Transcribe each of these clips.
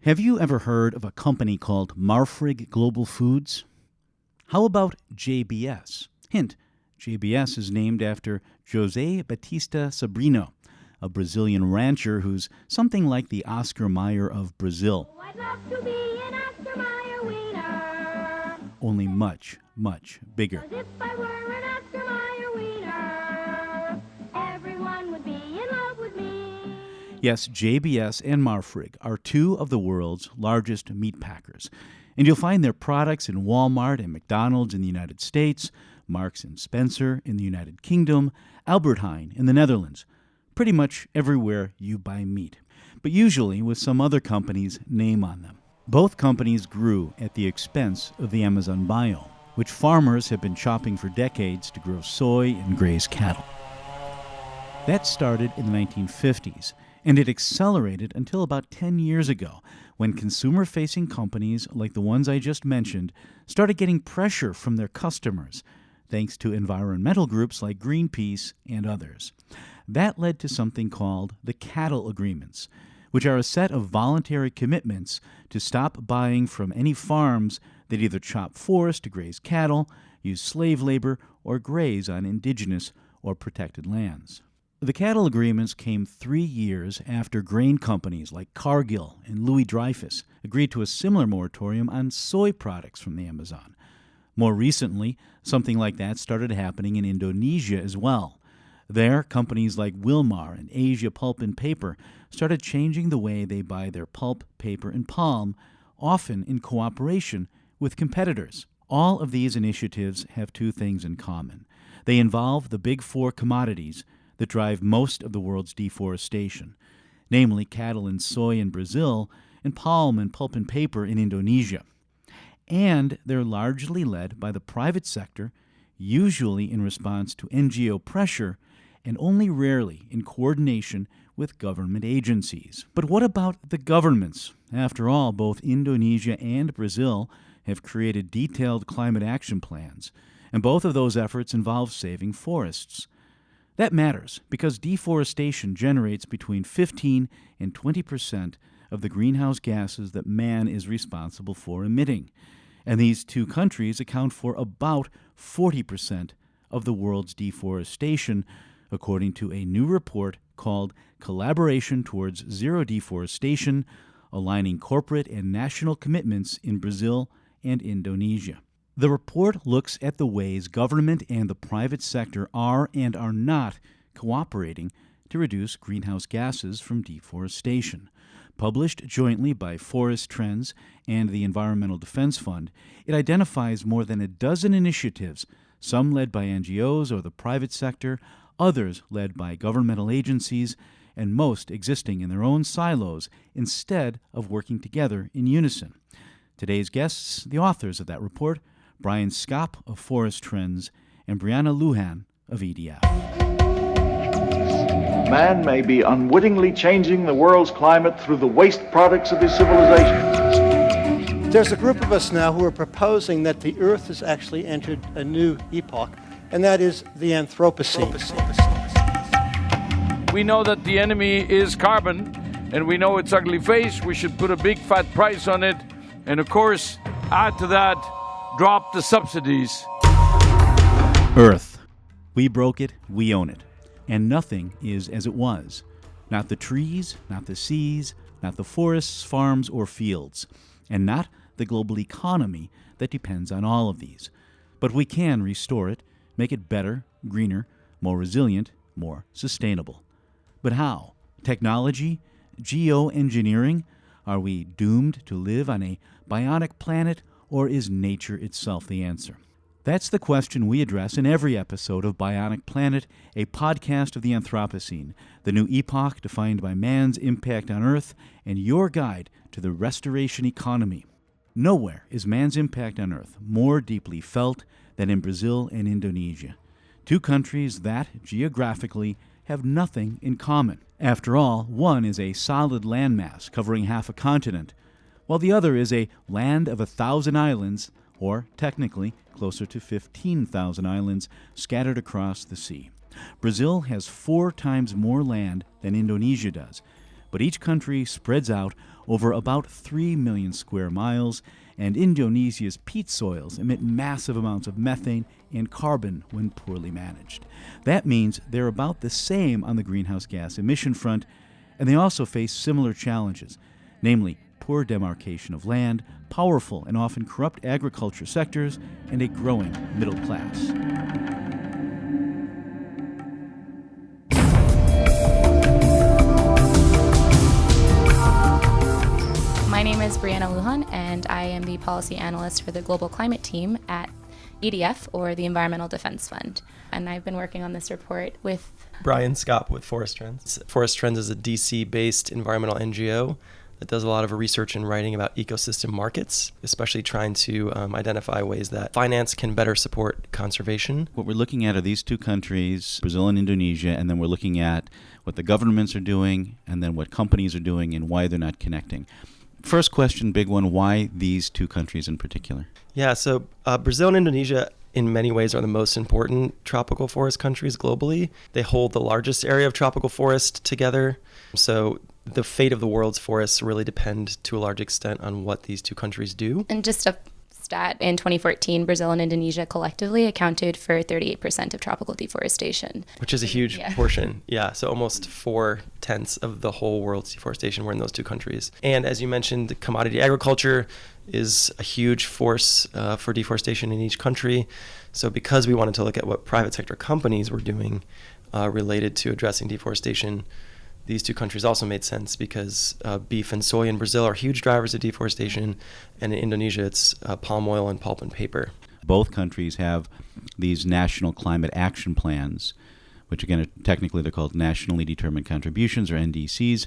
Have you ever heard of a company called Marfrig Global Foods? How about JBS? Hint, JBS is named after José Batista Sobrinho, a Brazilian rancher who's something like the Oscar Meyer of Brazil. Oh, I'd love to be an Oscar Meyer wiener. Only much, much bigger. 'Cause if I were an Oscar Meyer wiener, everyone would be in love with me. Yes, JBS and Marfrig are two of the world's largest meat packers, and you'll find their products in Walmart and McDonald's in the United States, Marks and Spencer in the United Kingdom, Albert Hein in the Netherlands, pretty much everywhere you buy meat, but usually with some other company's name on them. Both companies grew at the expense of the Amazon biome, which farmers have been chopping for decades to grow soy and graze cattle. That started in the 1950s, and it accelerated until about 10 years ago, when consumer-facing companies like the ones I just mentioned started getting pressure from their customers, thanks to environmental groups like Greenpeace and others. That led to something called the cattle agreements, which are a set of voluntary commitments to stop buying from any farms that either chop forest to graze cattle, use slave labor, or graze on indigenous or protected lands. The cattle agreements came 3 years after grain companies like Cargill and Louis Dreyfus agreed to a similar moratorium on soy products from the Amazon. More recently, something like that started happening in Indonesia as well. There, companies like Wilmar and Asia Pulp and Paper started changing the way they buy their pulp, paper, and palm, often in cooperation with competitors. All of these initiatives have two things in common. They involve the big four commodities that drive most of the world's deforestation, namely cattle and soy in Brazil and palm and pulp and paper in Indonesia. And they're largely led by the private sector, usually in response to NGO pressure, and only rarely in coordination with government agencies. But what about the governments? After all, both Indonesia and Brazil have created detailed climate action plans, and both of those efforts involve saving forests. That matters because deforestation generates between 15 and 20% of the greenhouse gases that man is responsible for emitting. And these two countries account for about 40% of the world's deforestation, according to a new report called Collaboration Towards Zero Deforestation, aligning corporate and national commitments in Brazil and Indonesia. The report looks at the ways government and the private sector are and are not cooperating to reduce greenhouse gases from deforestation. Published jointly by Forest Trends and the Environmental Defense Fund, it identifies more than a dozen initiatives, some led by NGOs or the private sector, others led by governmental agencies, and most existing in their own silos instead of working together in unison. Today's guests, the authors of that report, Brian Skopp of Forest Trends and Brianna Lujan of EDF. Man may be unwittingly changing the world's climate through the waste products of his civilization. There's a group of us now who are proposing that the Earth has actually entered a new epoch, and that is the Anthropocene. We know that the enemy is carbon, and we know its ugly face. We should put a big fat price on it, and of course, add to that, drop the subsidies. Earth. We broke it, we own it. And nothing is as it was. Not the trees, not the seas, not the forests, farms, or fields. And not the global economy that depends on all of these. But we can restore it, make it better, greener, more resilient, more sustainable. But how? Technology? Geoengineering? Are we doomed to live on a bionic planet, or is nature itself the answer? That's the question we address in every episode of Bionic Planet, a podcast of the Anthropocene, the new epoch defined by man's impact on Earth and your guide to the restoration economy. Nowhere is man's impact on Earth more deeply felt than in Brazil and Indonesia, two countries that, geographically, have nothing in common. After all, one is a solid landmass covering half a continent, while the other is a land of 1,000 islands, or technically closer to 15,000 islands scattered across the sea. Brazil has 4 times more land than Indonesia does, but each country spreads out over about 3 million square miles, and Indonesia's peat soils emit massive amounts of methane and carbon when poorly managed. That means they're about the same on the greenhouse gas emission front, and they also face similar challenges, namely poor demarcation of land, powerful and often corrupt agriculture sectors, and a growing middle class. My name is Brianna Lujan, and I am the policy analyst for the Global Climate Team at EDF, or the Environmental Defense Fund. And I've been working on this report with Brian Scott with Forest Trends. Forest Trends is a DC-based environmental NGO that does a lot of research and writing about ecosystem markets, especially trying to identify ways that finance can better support conservation. What we're looking at are these two countries, Brazil and Indonesia, and then we're looking at what the governments are doing and then what companies are doing and why they're not connecting. First question, big one, why these two countries in particular? Yeah, so Brazil and Indonesia in many ways are the most important tropical forest countries globally. They hold the largest area of tropical forest together. So the fate of the world's forests really depend to a large extent on what these two countries do. And just a stat, in 2014, Brazil and Indonesia collectively accounted for 38% of tropical deforestation. Which is a huge portion. Yeah, so almost 4/10 of the whole world's deforestation were in those two countries. And as you mentioned, commodity agriculture is a huge force for deforestation in each country. So because we wanted to look at what private sector companies were doing related to addressing deforestation, these two countries also made sense because beef and soy in Brazil are huge drivers of deforestation, and in Indonesia it's palm oil and pulp and paper. Both countries have these national climate action plans, which again, technically they're called nationally determined contributions, or NDCs.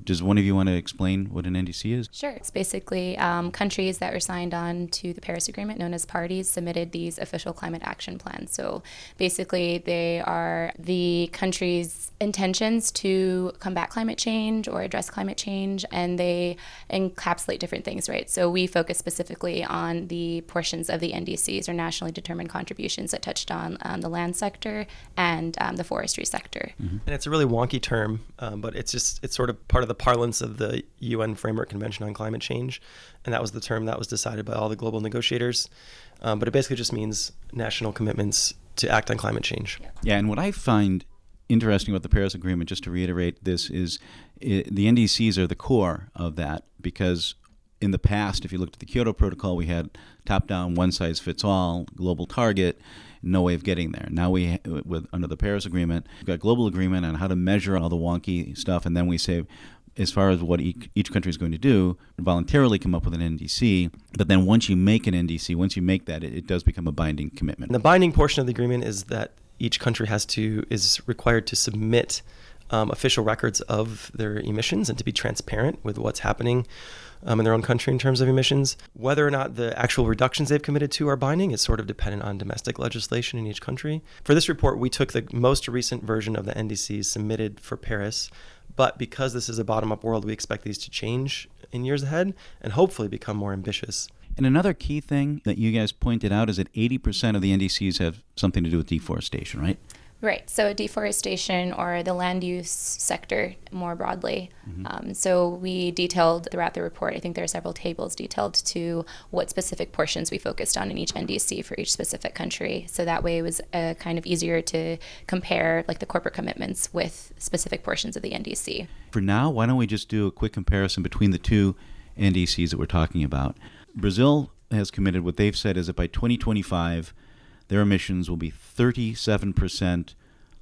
Does one of you want to explain what an NDC is? Sure. It's basically countries that were signed on to the Paris Agreement, known as parties, submitted these official climate action plans. So basically they are the countries' intentions to combat climate change or address climate change, and they encapsulate different things, right? So we focus specifically on the portions of the NDCs, or nationally determined contributions, that touched on the land sector and the forestry sector. Mm-hmm. And it's a really wonky term, but it's sort of part of the parlance of the UN Framework Convention on Climate Change, and that was the term that was decided by all the global negotiators. But it basically just means national commitments to act on climate change. Yeah, and what I find interesting about the Paris Agreement, just to reiterate this, is the NDCs are the core of that, because in the past, if you looked at the Kyoto Protocol, we had top-down, one-size-fits-all global target, no way of getting there. Now under the Paris Agreement, we've got global agreement on how to measure all the wonky stuff, and then we say, as far as what each country is going to do, voluntarily come up with an NDC. But then once you make an NDC, once you make that, it does become a binding commitment. And the binding portion of the agreement is that each country is required to submit official records of their emissions and to be transparent with what's happening in their own country in terms of emissions. Whether or not the actual reductions they've committed to are binding is sort of dependent on domestic legislation in each country. For this report, we took the most recent version of the NDCs submitted for Paris, but because this is a bottom-up world, we expect these to change in years ahead and hopefully become more ambitious. And another key thing that you guys pointed out is that 80% of the NDCs have something to do with deforestation, right? Right. So deforestation, or the land use sector more broadly. Mm-hmm. So we detailed throughout the report, I think there are several tables detailed to what specific portions we focused on in each NDC for each specific country. So that way it was kind of easier to compare like the corporate commitments with specific portions of the NDC. For now, why don't we just do a quick comparison between the two NDCs that we're talking about. Brazil has committed, what they've said is that by 2025, their emissions will be 37%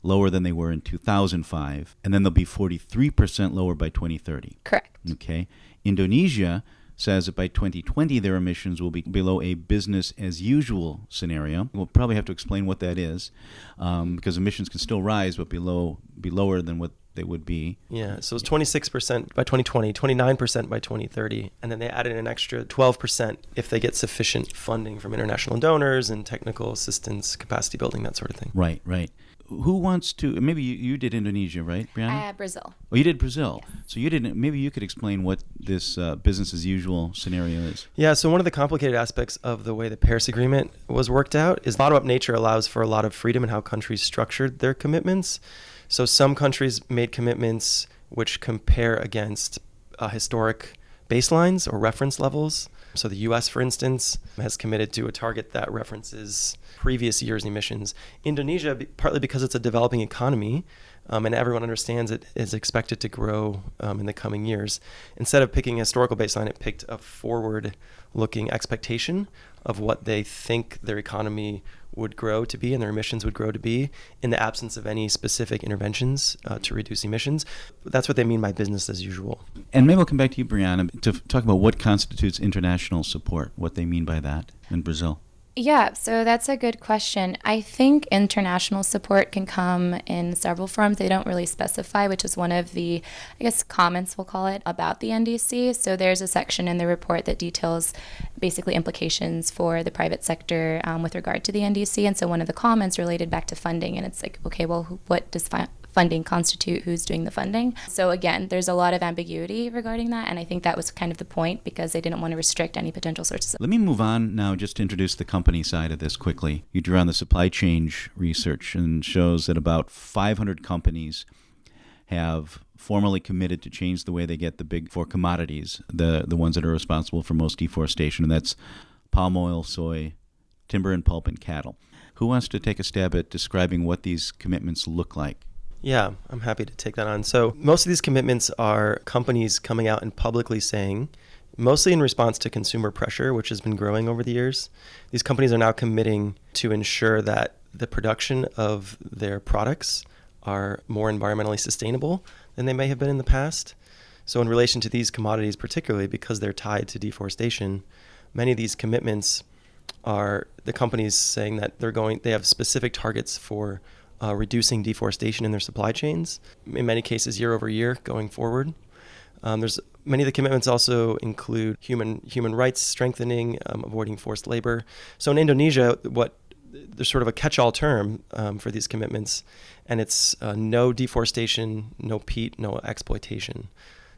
lower than they were in 2005, and then they'll be 43% lower by 2030. Correct. Okay. Indonesia says that by 2020, their emissions will be below a business-as-usual scenario. We'll probably have to explain what that is, because emissions can still rise, but be lower than what they would be. Yeah, so it's 26% by 2020, 29% by 2030, and then they added an extra 12% if they get sufficient funding from international donors and technical assistance, capacity building, that sort of thing. Right, right. Who wants to? Maybe you did Indonesia, right, Brianna? Brazil. Oh, you did Brazil. Yes. So you didn't. Maybe you could explain what this business as usual scenario is. Yeah. So one of the complicated aspects of the way the Paris Agreement was worked out is bottom-up nature allows for a lot of freedom in how countries structured their commitments. So some countries made commitments which compare against historic baselines or reference levels. So the US, for instance, has committed to a target that references previous year's emissions. Indonesia, partly because it's a developing economy, and everyone understands it is expected to grow in the coming years. Instead of picking a historical baseline, it picked a forward-looking expectation of what they think their economy would grow to be and their emissions would grow to be in the absence of any specific interventions to reduce emissions. That's what they mean by business as usual. And maybe we'll come back to you, Brianna, to talk about what constitutes international support, what they mean by that in Brazil. Yeah, so that's a good question. I think international support can come in several forms. They don't really specify, which is one of the, I guess, comments, we'll call it, about the NDC. So there's a section in the report that details basically implications for the private sector with regard to the NDC. And so one of the comments related back to funding, and it's like, okay, well, what does funding constitute, who's doing the funding? So again, there's a lot of ambiguity regarding that, and I think that was kind of the point because they didn't want to restrict any potential sources. Let me move on now just to introduce the company side of this quickly. You drew on the supply chain research and shows that about 500 companies have formally committed to change the way they get the big four commodities, the ones that are responsible for most deforestation, and that's palm oil, soy, timber and pulp, and cattle. Who wants to take a stab at describing what these commitments look like? Yeah, I'm happy to take that on. So most of these commitments are companies coming out and publicly saying, mostly in response to consumer pressure, which has been growing over the years, these companies are now committing to ensure that the production of their products are more environmentally sustainable than they may have been in the past. So in relation to these commodities, particularly because they're tied to deforestation, many of these commitments are the companies saying that they have specific targets for reducing deforestation in their supply chains, in many cases year over year going forward. There's many of the commitments also include human rights strengthening, avoiding forced labor. So in Indonesia, there's sort of a catch-all term for these commitments, and it's no deforestation, no peat, no exploitation.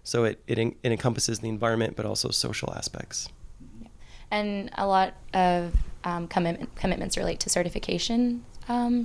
So it encompasses the environment, but also social aspects. And a lot of commitments relate to certification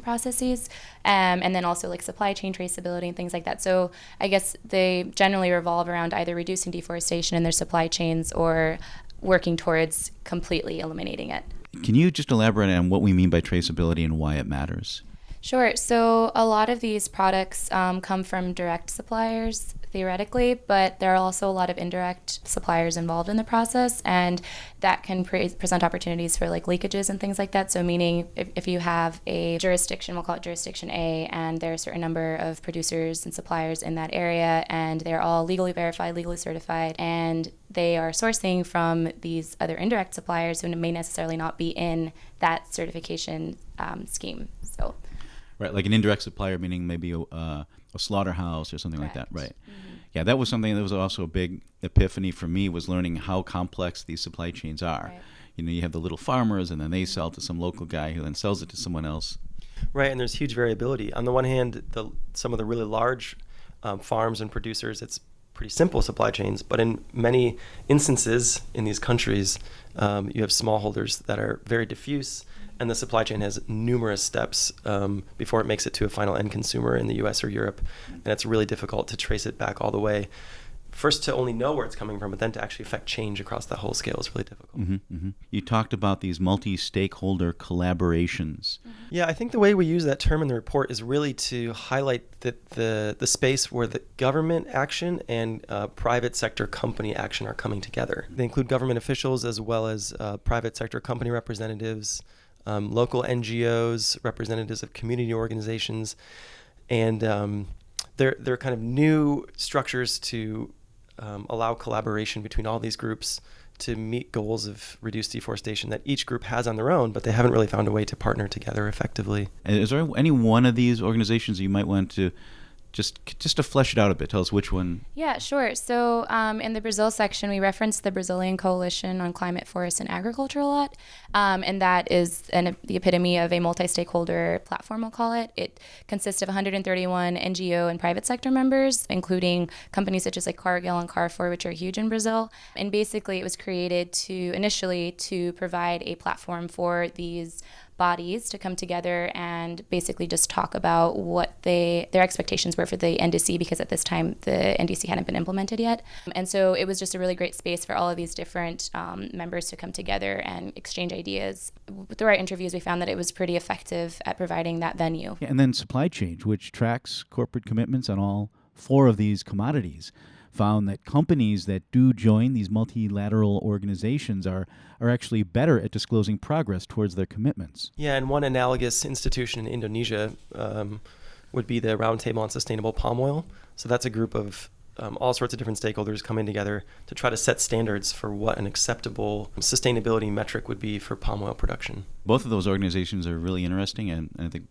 processes, and then also like supply chain traceability and things like that. So I guess they generally revolve around either reducing deforestation in their supply chains or working towards completely eliminating it. Can you just elaborate on what we mean by traceability and why it matters? Sure. So a lot of these products come from direct suppliers, theoretically, but there are also a lot of indirect suppliers involved in the process, and that can present opportunities for like leakages and things like that. So meaning if you have a jurisdiction, we'll call it jurisdiction A, and there are a certain number of producers and suppliers in that area, and they're all legally verified, legally certified, and they are sourcing from these other indirect suppliers who may necessarily not be in that certification scheme. So. Right, like an indirect supplier, meaning maybe a slaughterhouse or something Correct. like that, right? Mm-hmm. Yeah, that was something that was also a big epiphany for me, was learning how complex these supply chains are. Right. You know, you have the little farmers, and then they sell to some local guy who then sells it to someone else. Right, and there's huge variability. On the one hand, some of the really large farms and producers, it's pretty simple supply chains, but in many instances in these countries, you have smallholders that are very diffuse, and the supply chain has numerous steps before it makes it to a final end consumer in the US or Europe, and it's really difficult to trace it back all the way. First to only know where it's coming from, but then to actually affect change across the whole scale is really difficult. Mm-hmm, mm-hmm. You talked about these multi-stakeholder collaborations. Mm-hmm. Yeah, I think the way we use that term in the report is really to highlight that the space where the government action and private sector company action are coming together. They include government officials as well as private sector company representatives, local NGOs, representatives of community organizations, and they're kind of new structures to allow collaboration between all these groups to meet goals of reduced deforestation that each group has on their own, but they haven't really found a way to partner together effectively. Is there any one of these organizations you might want to just to flesh it out a bit? Tell us which one. Yeah, sure. So in the Brazil section, we referenced the Brazilian Coalition on Climate, Forest, and Agriculture a lot. And that is the epitome of a multi-stakeholder platform, we'll call it. It consists of 131 NGO and private sector members, including companies such as like Cargill and Carrefour, which are huge in Brazil. And basically, it was created initially to provide a platform for these bodies to come together and basically just talk about what their expectations were for the NDC, because at this time the NDC hadn't been implemented yet. And so it was just a really great space for all of these different members to come together and exchange ideas. Through our interviews, we found that it was pretty effective at providing that venue. Yeah, and then supply chain, which tracks corporate commitments on all 4 of these commodities, found that companies that do join these multilateral organizations are actually better at disclosing progress towards their commitments. Yeah, and one analogous institution in Indonesia would be the Roundtable on Sustainable Palm Oil. So that's a group of all sorts of different stakeholders coming together to try to set standards for what an acceptable sustainability metric would be for palm oil production. Both of those organizations are really interesting, and I think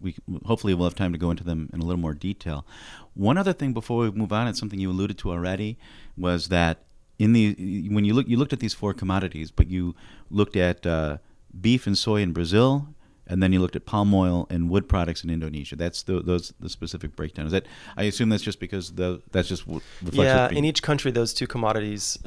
hopefully we'll have time to go into them in a little more detail. One other thing before we move on, it's something you alluded to already, was that when you looked at these 4 commodities, but you looked at beef and soy in Brazil, and then you looked at palm oil and wood products in Indonesia. That's the specific breakdown. Is that? I assume that's just because that's just reflects. Yeah, in each country, those 2 commodities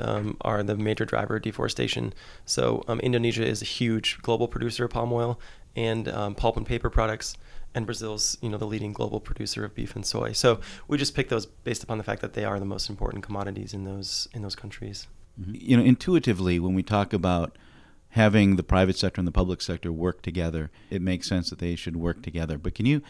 are the major driver of deforestation. So Indonesia is a huge global producer of palm oil and pulp and paper products, and Brazil's the leading global producer of beef and soy. So we just picked those based upon the fact that they are the most important commodities in those countries. Mm-hmm. Intuitively, when we talk about having the private sector and the public sector work together, it makes sense that they should work together. But can you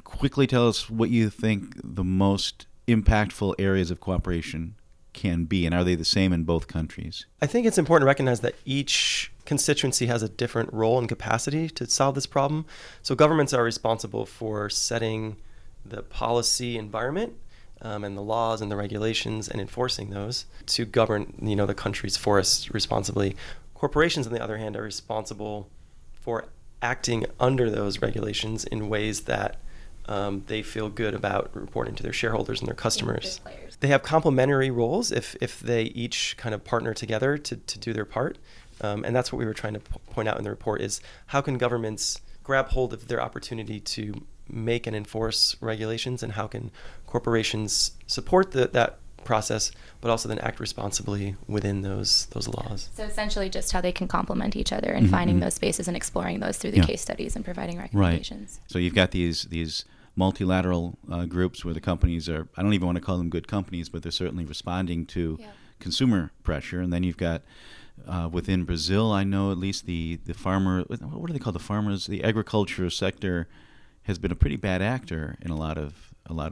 quickly tell us what you think the most impactful areas of cooperation can be, and are they the same in both countries? I think it's important to recognize that each constituency has a different role and capacity to solve this problem. So governments are responsible for setting the policy environment and the laws and the regulations and enforcing those to govern the country's forests responsibly. Corporations, on the other hand, are responsible for acting under those regulations in ways that they feel good about reporting to their shareholders and their customers. They have complementary roles if they each kind of partner together to do their part. And that's what we were trying to point out in the report, is how can governments grab hold of their opportunity to make and enforce regulations, and how can corporations support that process, but also then act responsibly within those laws. So essentially just how they can complement each other and finding those spaces and exploring those through the case studies and providing recommendations. Right. So you've got these multilateral groups where the companies are, I don't even want to call them good companies, but they're certainly responding to consumer pressure. And then you've got within Brazil, I know at least the farmer, what do they call the farmers? The agriculture sector has been a pretty bad actor in a lot of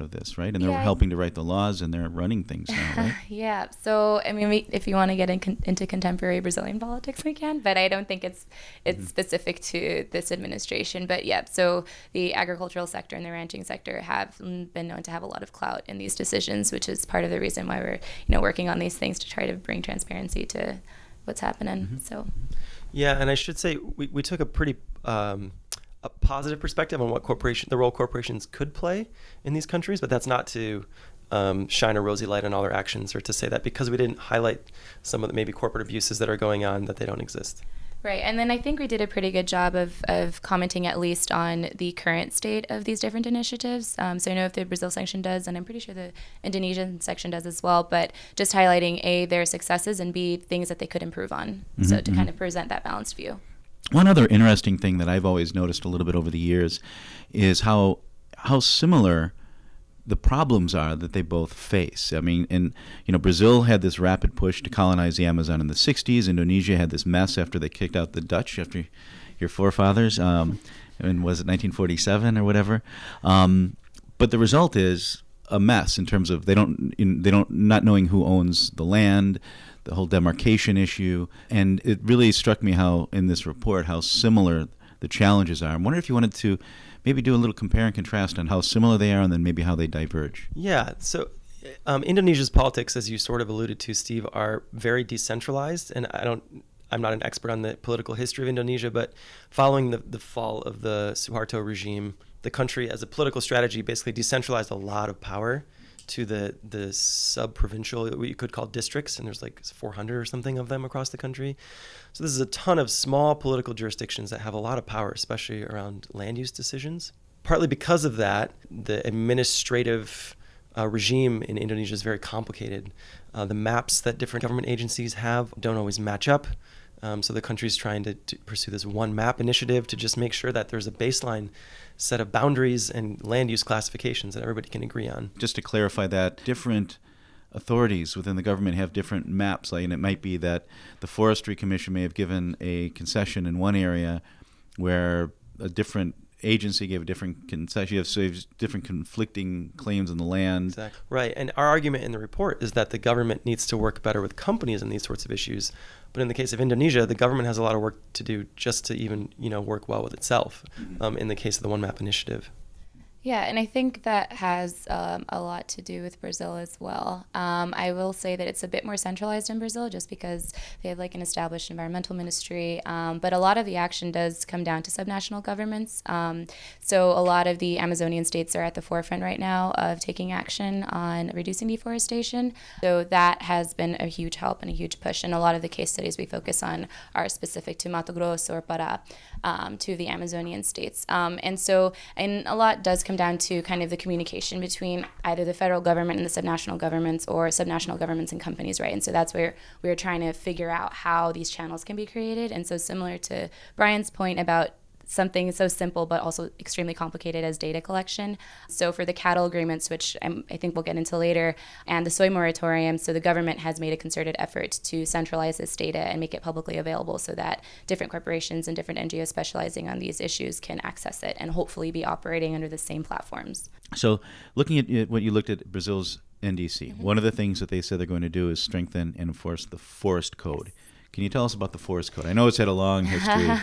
this, right? And they're helping to write the laws, and they're running things now, right? Yeah. So, I mean, if you want to get into contemporary Brazilian politics, we can, but I don't think it's specific to this administration. But yeah, so the agricultural sector and the ranching sector have been known to have a lot of clout in these decisions, which is part of the reason why we're working on these things to try to bring transparency to what's happening. So. Yeah, and I should say we took a pretty a positive perspective on what the role corporations could play in these countries, but that's not to shine a rosy light on all their actions, or to say that because we didn't highlight some of the maybe corporate abuses that are going on, that they don't exist. Right, and then I think we did a pretty good job of commenting at least on the current state of these different initiatives. So I know if the Brazil section does, and I'm pretty sure the Indonesian section does as well, but just highlighting A, their successes, and B, things that they could improve on. So to kind of present that balanced view. One other interesting thing that I've always noticed a little bit over the years is how similar the problems are that they both face. I mean, Brazil had this rapid push to colonize the Amazon in the 60s. Indonesia had this mess after they kicked out the Dutch, after your forefathers, and was it 1947 or whatever? But the result is a mess in terms of they don't not knowing who owns the land, the whole demarcation issue, and it really struck me how in this report how similar the challenges are. I'm wondering if you wanted to maybe do a little compare and contrast on how similar they are, and then maybe how they diverge. Yeah. So Indonesia's politics, as you sort of alluded to, Steve, are very decentralized, and I'm not an expert on the political history of Indonesia, but following the fall of the Suharto regime, the country as a political strategy basically decentralized a lot of power to the sub-provincial, what you could call districts, and there's like 400 or something of them across the country. So this is a ton of small political jurisdictions that have a lot of power, especially around land use decisions. Partly because of that, the administrative regime in Indonesia is very complicated. The maps that different government agencies have don't always match up. So the country's trying to pursue this one map initiative to just make sure that there's a baseline set of boundaries and land use classifications that everybody can agree on. Just to clarify that, different authorities within the government have different maps, and it might be that the Forestry Commission may have given a concession in one area where a different agency gave a different concession, so you have different conflicting claims on the land. Exactly. Right. And our argument in the report is that the government needs to work better with companies in these sorts of issues. But in the case of Indonesia, the government has a lot of work to do just to even, work well with itself, in the case of the One Map initiative. Yeah, and I think that has a lot to do with Brazil as well. I will say that it's a bit more centralized in Brazil just because they have like an established environmental ministry, but a lot of the action does come down to subnational governments. So a lot of the Amazonian states are at the forefront right now of taking action on reducing deforestation. So that has been a huge help and a huge push, and a lot of the case studies we focus on are specific to Mato Grosso or Pará, to the Amazonian states. And a lot does come down to kind of the communication between either the federal government and the subnational governments or subnational governments and companies, right? And so that's where we're trying to figure out how these channels can be created. And so similar to Brian's point about something so simple but also extremely complicated as data collection. So for the cattle agreements, which I think we'll get into later, and the soy moratorium, so the government has made a concerted effort to centralize this data and make it publicly available so that different corporations and different NGOs specializing on these issues can access it and hopefully be operating under the same platforms. So looking at what you looked at Brazil's NDC, one of the things that they said they're going to do is strengthen and enforce the forest code. Can you tell us about the forest code? I know it's had a long history.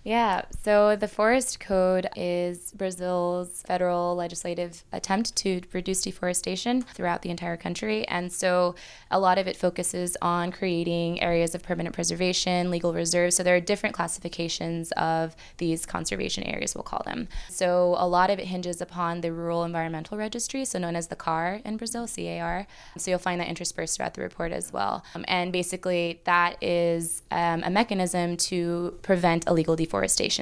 Yeah, so the Forest Code is Brazil's federal legislative attempt to reduce deforestation throughout the entire country. And so a lot of it focuses on creating areas of permanent preservation, legal reserves. So there are different classifications of these conservation areas, we'll call them. So a lot of it hinges upon the Rural Environmental Registry, so known as the CAR in Brazil, CAR. So you'll find that interspersed throughout the report as well. And basically that is a mechanism to prevent illegal deforestation.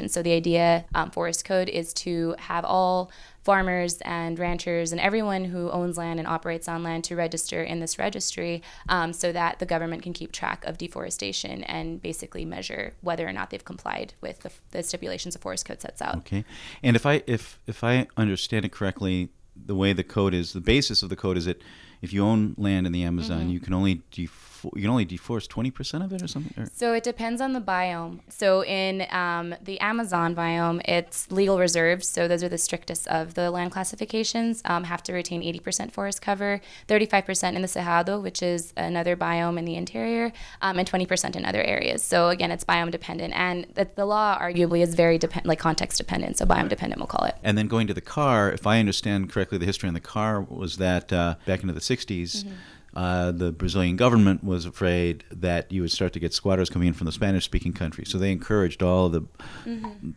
So the idea, Forest Code, is to have all farmers and ranchers and everyone who owns land and operates on land to register in this registry, so that the government can keep track of deforestation and basically measure whether or not they've complied with the stipulations the Forest Code sets out. Okay. And if I understand it correctly, the way the code is, the basis of the code is that if you own land in the Amazon, you can only deforest 20% of it or something? So it depends on the biome. So in the Amazon biome, it's legal reserves. So those are the strictest of the land classifications, have to retain 80% forest cover, 35% in the Cerrado, which is another biome in the interior, and 20% in other areas. So again, it's biome dependent. And the law arguably is very context dependent. So biome dependent, we'll call it. And then going to the CAR, if I understand correctly, the history on the CAR was that back into the 60s, the Brazilian government was afraid that you would start to get squatters coming in from the Spanish-speaking countries. So they encouraged all the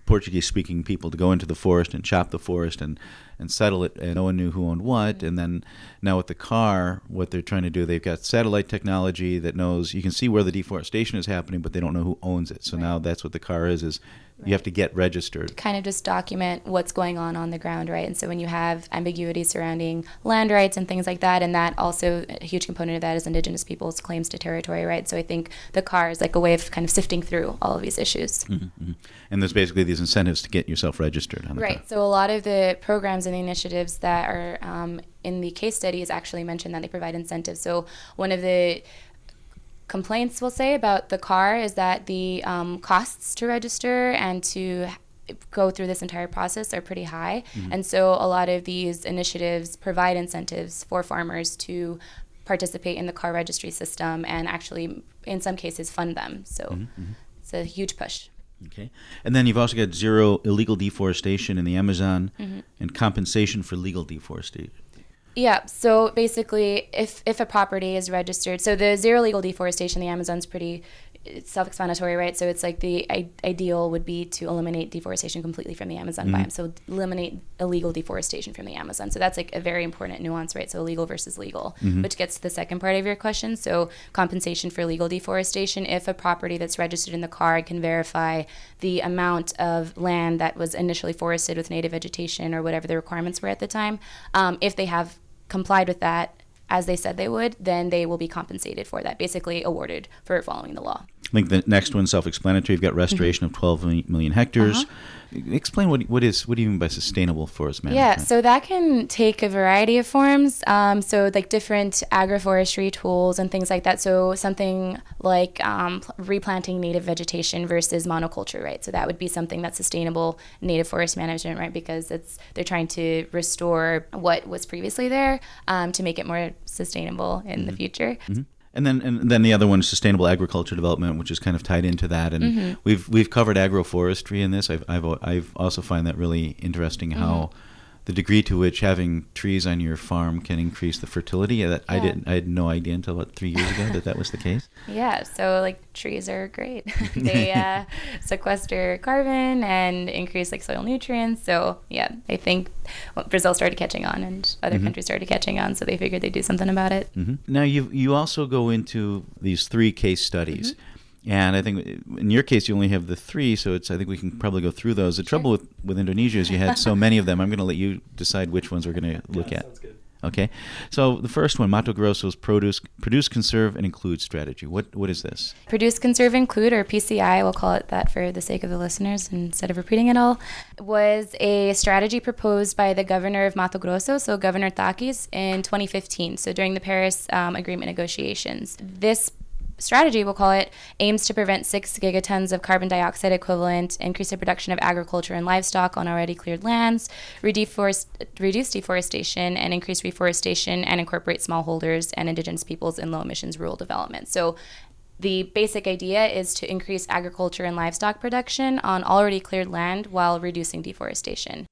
Portuguese-speaking people to go into the forest and chop the forest and settle it, and no one knew who owned what. And then now with the CAR, what they're trying to do, they've got satellite technology that knows, you can see where the deforestation is happening, but they don't know who owns it. So now that's what the CAR is you have to get registered. Kind of just document what's going on the ground, right? And so when you have ambiguity surrounding land rights and things like that, and that also, a huge component of that is indigenous people's claims to territory, right? So I think the CAR is like a way of kind of sifting through all of these issues. And there's basically these incentives to get yourself registered on the CAR. So a lot of the programs and the initiatives that are in the case studies actually mention that they provide incentives. So one of the complaints, we'll say, about the CAR is that the costs to register and to go through this entire process are pretty high. And so a lot of these initiatives provide incentives for farmers to participate in the CAR registry system and actually, in some cases, fund them. So it's a huge push. Okay. And then you've also got zero illegal deforestation in the Amazon and compensation for legal deforestation. Yeah, so basically, if a property is registered, so the zero legal deforestation in the Amazon is pretty self-explanatory, right? So it's like the ideal would be to eliminate deforestation completely from the Amazon biome. So eliminate illegal deforestation from the Amazon. So that's like a very important nuance, right? So illegal versus legal, which gets to the second part of your question. So compensation for legal deforestation, if a property that's registered in the CAR can verify the amount of land that was initially forested with native vegetation or whatever the requirements were at the time, if they have complied with that as they said they would, then they will be compensated for that, basically awarded for following the law. I think the next one's self-explanatory. You've got restoration of 12 million hectares. Explain what do you mean by sustainable forest management? Yeah, so that can take a variety of forms. So like different agroforestry tools and things like that. So something like replanting native vegetation versus monoculture, right? So that would be something that's sustainable native forest management, right? Because they're trying to restore what was previously there to make it more sustainable in the future. And then the other one is sustainable agriculture development, which is kind of tied into that. And we've covered agroforestry in this. I've also find that really interesting how the degree to which having trees on your farm can increase the fertility. I had no idea until about 3 years ago that was the case. Yeah, so like trees are great. They sequester carbon and increase like soil nutrients. So yeah, I think Brazil started catching on and other countries started catching on, so they figured they'd do something about it. Now you also go into these 3 case studies. And I think in your case, you only have the 3, so I think we can probably go through those. The trouble with Indonesia is you had so many of them. I'm going to let you decide which ones we're going to look at. Sounds good. Okay. So the first one, Mato Grosso's Produce, Conserve, and Include strategy. What is this? Produce, Conserve, Include, or PCI, we'll call it that for the sake of the listeners instead of repeating it all, was a strategy proposed by the governor of Mato Grosso, so Governor Takis, in 2015, so during the Paris Agreement negotiations. This strategy, we'll call it, aims to prevent 6 gigatons of carbon dioxide equivalent, increase the production of agriculture and livestock on already cleared lands, reduce deforestation, and increase reforestation, and incorporate smallholders and indigenous peoples in low emissions rural development. So the basic idea is to increase agriculture and livestock production on already cleared land while reducing deforestation.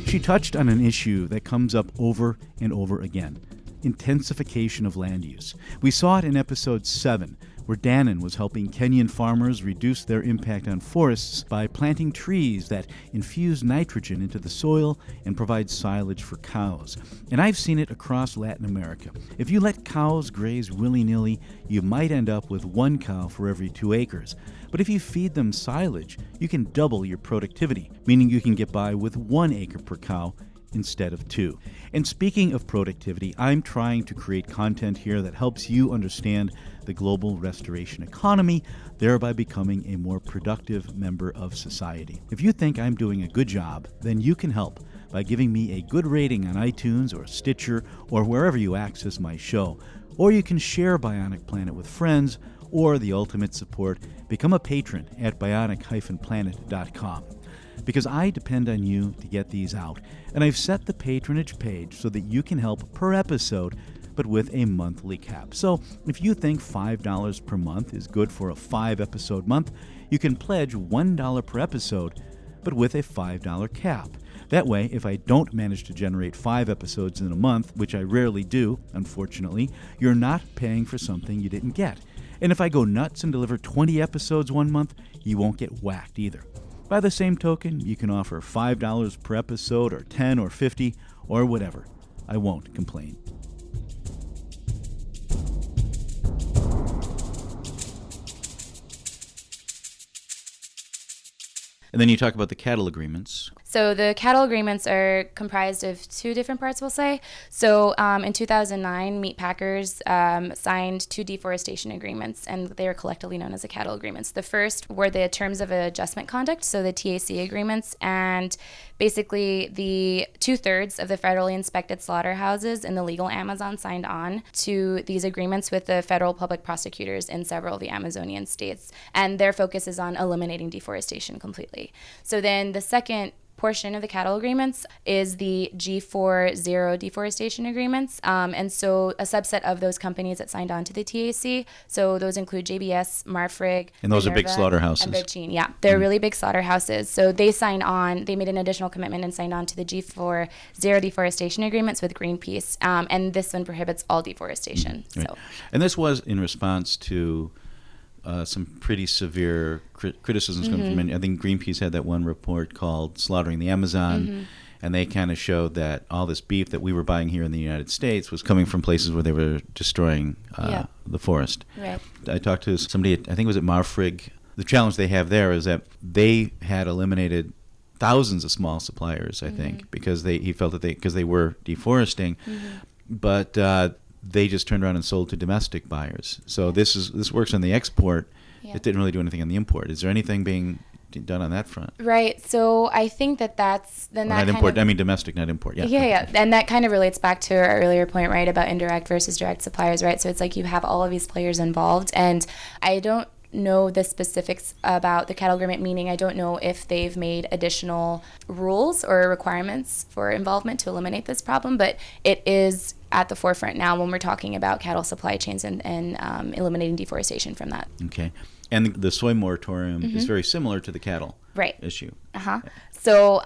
She touched on an issue that comes up over and over again: intensification of land use. We saw it in episode 7, where Dannon was helping Kenyan farmers reduce their impact on forests by planting trees that infuse nitrogen into the soil and provide silage for cows. And I've seen it across Latin America. If you let cows graze willy-nilly, you might end up with 1 cow for every 2 acres. But if you feed them silage, you can double your productivity, meaning you can get by with 1 acre per cow instead of 2. And speaking of productivity, I'm trying to create content here that helps you understand the global restoration economy, thereby becoming a more productive member of society. If you think I'm doing a good job, then you can help by giving me a good rating on iTunes or Stitcher or wherever you access my show. Or you can share Bionic Planet with friends, or the ultimate support, become a patron at bionic-planet.com. Because I depend on you to get these out, and I've set the patronage page so that you can help per episode, but with a monthly cap. So if you think $5 per month is good for a 5-episode month, you can pledge $1 per episode, but with a $5 cap. That way, if I don't manage to generate 5 episodes in a month, which I rarely do, unfortunately, you're not paying for something you didn't get. And if I go nuts and deliver 20 episodes one month, you won't get whacked either. By the same token, you can offer $5 per episode, or 10 or 50, or whatever. I won't complain. And then you talk about the cattle agreements. So the cattle agreements are comprised of 2 different parts, we'll say. So in 2009, meatpackers signed 2 deforestation agreements, and they are collectively known as the cattle agreements. The first were the terms of adjustment conduct, so the TAC agreements, and basically the 2/3 of the federally inspected slaughterhouses in the legal Amazon signed on to these agreements with the federal public prosecutors in several of the Amazonian states, and their focus is on eliminating deforestation completely. So then the second portion of the cattle agreements is the G4 zero deforestation agreements, and so a subset of those companies that signed on to the TAC, so those include JBS, Marfrig, and those are big slaughterhouses. And Virgin, yeah, they're really big slaughterhouses. So they signed on, they made an additional commitment and signed on to the G4 zero deforestation agreements with Greenpeace, and this one prohibits all deforestation. Right. So, and this was in response to some pretty severe criticisms coming from, I think Greenpeace had that one report called Slaughtering the Amazon, and they kind of showed that all this beef that we were buying here in the United States was coming from places where they were destroying the forest. Right. I talked to somebody, I think it was at Marfrig. The challenge they have there is that they had eliminated thousands of small suppliers, I think, because he felt that because they were deforesting, but they just turned around and sold to domestic buyers. So this works on the export. Yeah. It didn't really do anything on the import. Is there anything being done on that front? Right. So I think that's then Or that not kind import. of, I mean domestic, not import. Yeah. Yeah. And that kind of relates back to our earlier point, right, about indirect versus direct suppliers, right? So it's like you have all of these players involved, and I don't know the specifics about the cattle agreement, meaning I don't know if they've made additional rules or requirements for involvement to eliminate this problem, but it is at the forefront now when we're talking about cattle supply chains and eliminating deforestation from that. Okay. And the soy moratorium is very similar to the cattle issue. So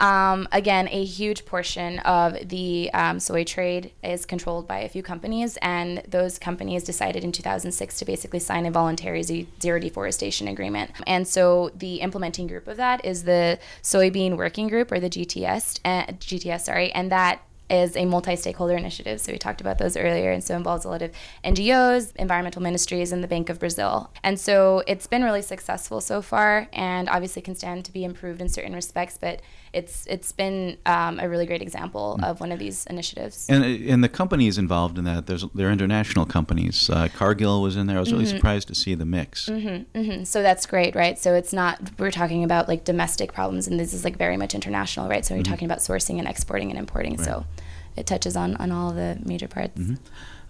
again, a huge portion of the soy trade is controlled by a few companies, and those companies decided in 2006 to basically sign a voluntary zero deforestation agreement. And so the implementing group of that is the Soybean Working Group, or the GTS, and that is a multi-stakeholder initiative. So we talked about those earlier, and so involves a lot of NGOs, environmental ministries, and the Bank of Brazil. And so it's been really successful so far, and obviously can stand to be improved in certain respects, but it's been a really great example of one of these initiatives. And the companies involved in that, they're international companies. Cargill was in there. I was really surprised to see the mix. So that's great, right? So it's not, we're talking about like domestic problems, and this is like very much international, right? So we're talking about sourcing and exporting and importing. Right. So it touches on all the major parts.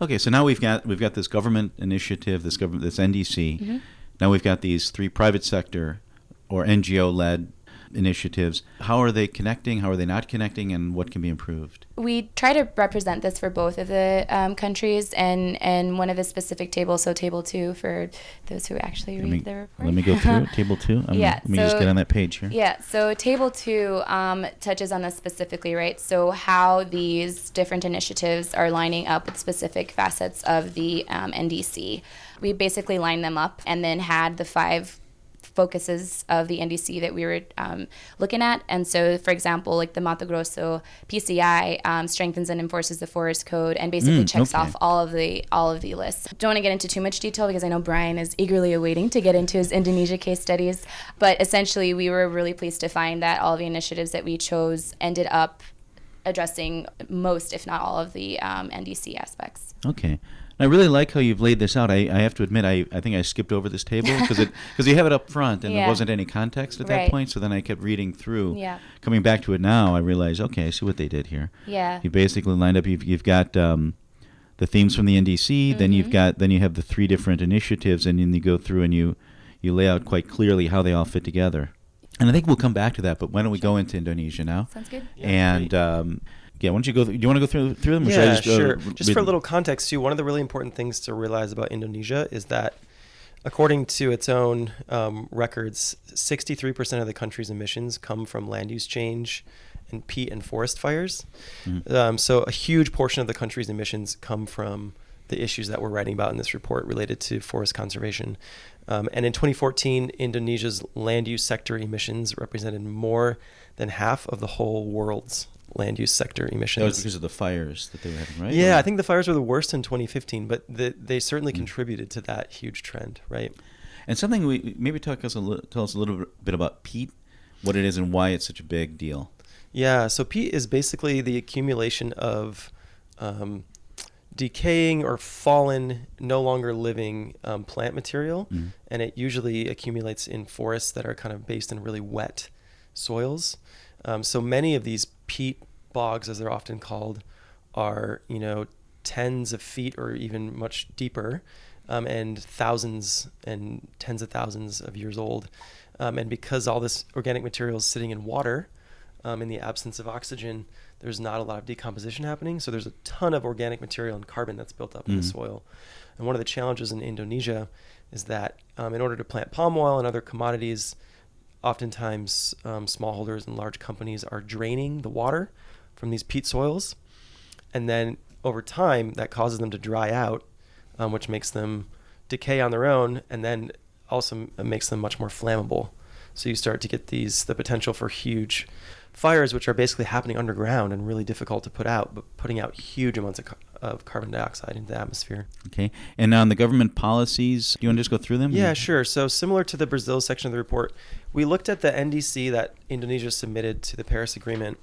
Okay, so now we've got this government initiative, this NDC. Now we've got these 3 private sector or NGO-led initiatives. How are they connecting? How are they not connecting? And what can be improved? We try to represent this for both of the countries, and one of the specific tables, so table 2 for those who actually read the report. Let me go through it. Table 2? Let me just get on that page here. Yeah, so table 2 touches on this specifically, right? So how these different initiatives are lining up with specific facets of the NDC. We basically lined them up and then had the 5 focuses of the NDC that we were looking at. And so, for example, like the Mato Grosso PCI strengthens and enforces the forest code and basically checks off all of the lists. Don't want to get into too much detail because I know Brian is eagerly awaiting to get into his Indonesia case studies. But essentially, we were really pleased to find that all of the initiatives that we chose ended up addressing most, if not all, of the NDC aspects. Okay. I really like how you've laid this out. I have to admit, I think I skipped over this table because you have it up front and there wasn't any context at that point. So then I kept reading through. Yeah. Coming back to it now, I realized, okay, I see what they did here. Yeah. You basically lined up. You've got the themes from the NDC. Then you have the 3 different initiatives, and then you go through and you lay out quite clearly how they all fit together. And I think we'll come back to that. But why don't we go into Indonesia now? Sounds good. Yeah, and. Yeah, why don't you go? Do you want to go through them? Or Yeah, sure. Just for a little context, too, one of the really important things to realize about Indonesia is that, according to its own records, 63% of the country's emissions come from land use change and peat and forest fires. So a huge portion of the country's emissions come from the issues that we're writing about in this report related to forest conservation. And in 2014, Indonesia's land use sector emissions represented more than half of the whole world's land use sector emissions. That was because of the fires that they were having, right? Yeah, I think the fires were the worst in 2015, but they certainly contributed to that huge trend, right? And something maybe tell us a little bit about peat, what it is and why it's such a big deal. Yeah, so peat is basically the accumulation of decaying or fallen, no longer living plant material, and it usually accumulates in forests that are kind of based in really wet soils. So many of these peat bogs, as they're often called, are tens of feet or even much deeper, and thousands and tens of thousands of years old. And because all this organic material is sitting in water, in the absence of oxygen, there's not a lot of decomposition happening. So there's a ton of organic material and carbon that's built up in the soil. And one of the challenges in Indonesia is that in order to plant palm oil and other commodities, oftentimes smallholders and large companies are draining the water from these peat soils. And then over time, that causes them to dry out, which makes them decay on their own, and then also makes them much more flammable. So you start to get the potential for huge fires, which are basically happening underground and really difficult to put out, but putting out huge amounts of carbon dioxide into the atmosphere. Okay. And on the government policies, do you want to just go through them? Yeah, sure. So similar to the Brazil section of the report, we looked at the NDC that Indonesia submitted to the Paris Agreement,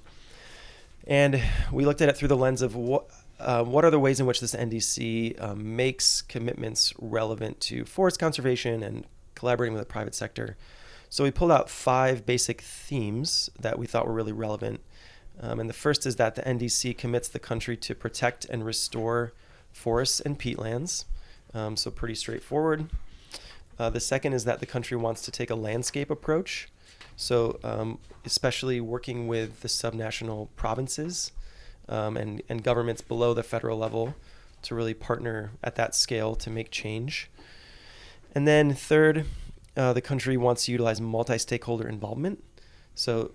and we looked at it through the lens of what are the ways in which this NDC makes commitments relevant to forest conservation and collaborating with the private sector. So we pulled out 5 basic themes that we thought were really relevant. And the first is that the NDC commits the country to protect and restore forests and peatlands. So pretty straightforward. The second is that the country wants to take a landscape approach. So especially working with the subnational provinces and governments below the federal level to really partner at that scale to make change. And then third, the country wants to utilize multi-stakeholder involvement. So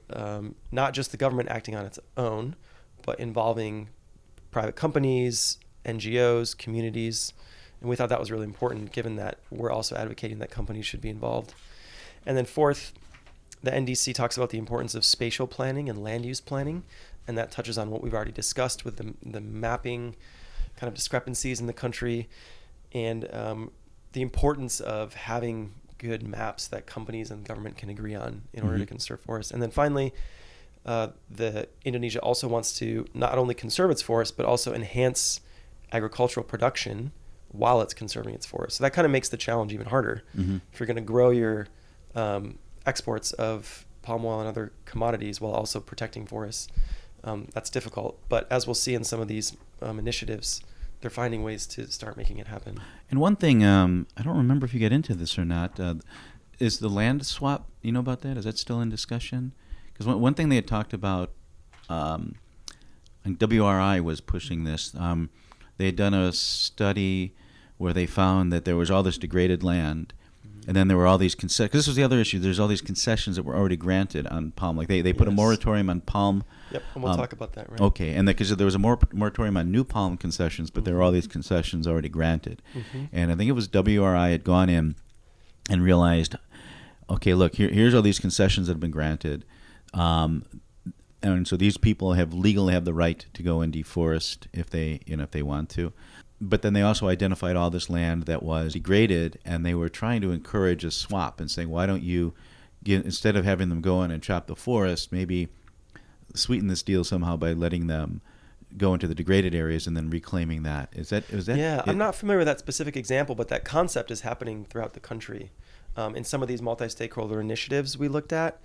not just the government acting on its own, but involving private companies, NGOs, communities. And we thought that was really important given that we're also advocating that companies should be involved. And then fourth, the NDC talks about the importance of spatial planning and land use planning. And that touches on what we've already discussed with the mapping kind of discrepancies in the country and the importance of having good maps that companies and government can agree on in order to conserve forests. And then finally, the Indonesia also wants to not only conserve its forests, but also enhance agricultural production while it's conserving its forests. So that kind of makes the challenge even harder. If you're going to grow your exports of palm oil and other commodities while also protecting forests, that's difficult. But as we'll see in some of these initiatives, they're finding ways to start making it happen. And one thing, I don't remember if you get into this or not, is the land swap. You know about that? Is that still in discussion? Because one thing they had talked about, and WRI was pushing this. They had done a study where they found that there was all this degraded land, and then there were all these concessions. This was the other issue. There's all these concessions that were already granted on palm. Like they put a moratorium on palm. Yep, and we'll talk about that, right? Okay, and because there was a moratorium on new palm concessions, but there were all these concessions already granted. And I think it was WRI had gone in and realized, okay, look, here's all these concessions that have been granted. And so these people legally have the right to go and deforest if they want to. But then they also identified all this land that was degraded, and they were trying to encourage a swap and saying, why don't you, instead of having them go in and chop the forest, maybe sweeten this deal somehow by letting them go into the degraded areas and then reclaiming that. Is that Yeah, I'm not familiar with that specific example, but that concept is happening throughout the country. In some of these multi-stakeholder initiatives we looked at,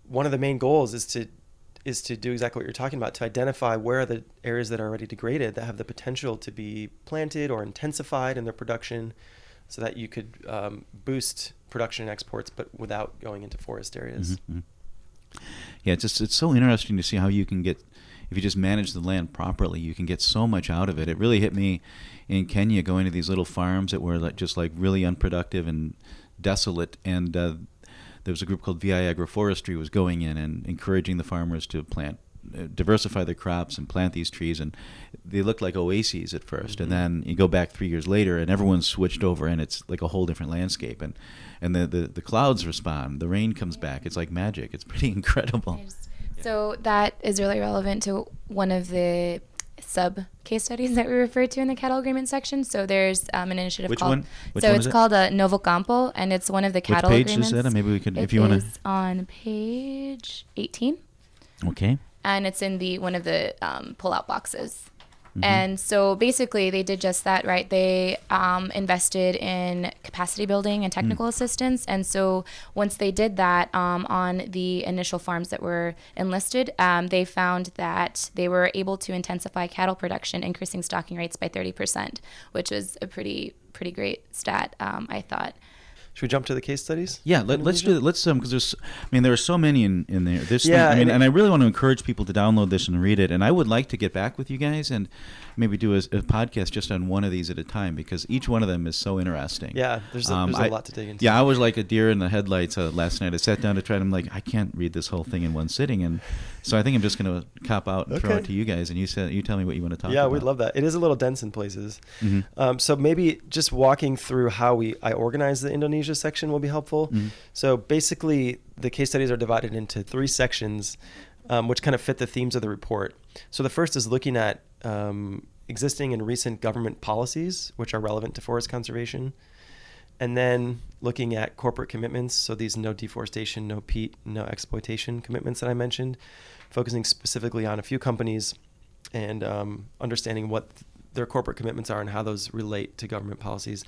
one of the main goals is to do exactly what you're talking about, to identify where are the areas that are already degraded that have the potential to be planted or intensified in their production so that you could boost production and exports, but without going into forest areas. Yeah, it's so interesting to see how you can get, if you just manage the land properly, you can get so much out of it. It really hit me in Kenya going to these little farms that were just really unproductive and desolate, and there was a group called VI Agroforestry was going in and encouraging the farmers to diversify their crops and plant these trees, and they looked like oases at first, and then you go back 3 years later and everyone's switched over and it's like a whole different landscape, and the clouds respond, the rain comes back, it's like magic. It's pretty incredible. So that is really relevant to one of the sub case studies that we referred to in the cattle agreement section. So there's an initiative Which called one? Which so one it's is it? called Novo Campo, and it's one of the cattle Which page agreements. is that? Maybe we could, It if you want is to. on page 18. Okay. And it's in one of the pull-out boxes. And so basically they did just that, right? They invested in capacity building and technical assistance. And so once they did that on the initial farms that were enlisted, they found that they were able to intensify cattle production, increasing stocking rates by 30%, which was a pretty great stat, I thought. Should we jump to the case studies? Yeah, let's do that. Let's because there are so many in there. Yeah, and I really want to encourage people to download this and read it. And I would like to get back with you guys and maybe do a podcast just on one of these at a time, because each one of them is so interesting. Yeah, there's a lot to dig into. Yeah, I was like a deer in the headlights last night. I sat down to try, and I'm like, I can't read this whole thing in one sitting, and so I think I'm just going to cop out and throw it to you guys, and you tell me what you want to talk about. Yeah, we'd love that. It is a little dense in places. So maybe just walking through how I organize the Indonesia section will be helpful. So basically, the case studies are divided into 3 sections, which kind of fit the themes of the report. So the first is looking at existing and recent government policies which are relevant to forest conservation, and then looking at corporate commitments, so these no deforestation, no peat, no exploitation commitments that I mentioned, focusing specifically on a few companies and understanding what their corporate commitments are and how those relate to government policies.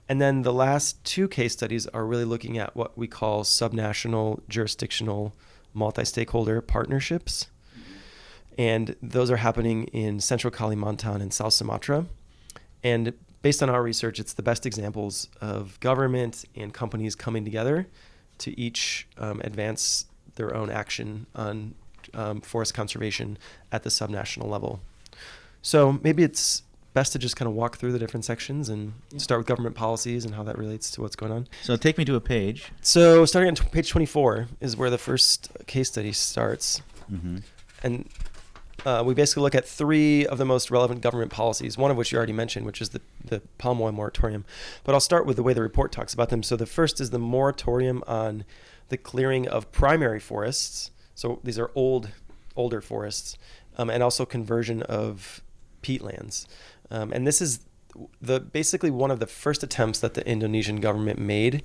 And then the last two case studies are really looking at what we call subnational jurisdictional multi-stakeholder partnerships. And those are happening in Central Kalimantan and South Sumatra. And based on our research, it's the best examples of government and companies coming together to each advance their own action on forest conservation at the subnational level. So maybe it's best to just kind of walk through the different sections and start with government policies and how that relates to what's going on. So take me to a page. So starting on page 24 is where the first case study starts. Mm-hmm. And we basically look at three of the most relevant government policies, one of which you already mentioned, which is the palm oil moratorium. But I'll start with the way the report talks about them. So the first is the moratorium on the clearing of primary forests. So these are older forests, and also conversion of peatlands. And this is basically one of the first attempts that the Indonesian government made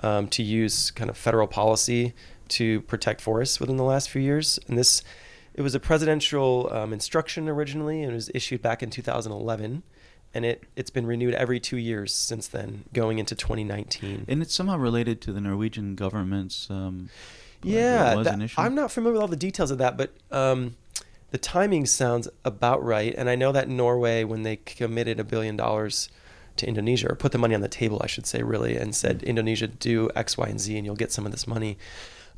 to use kind of federal policy to protect forests within the last few years. And it was a presidential instruction originally, and it was issued back in 2011. And it's been renewed every 2 years since then, going into 2019. And it's somehow related to the Norwegian government's I'm not familiar with all the details of that, but the timing sounds about right. And I know that Norway, when they committed $1 billion to Indonesia, or put the money on the table, I should say, really, and said, Indonesia, do X, Y, and Z, and you'll get some of this money.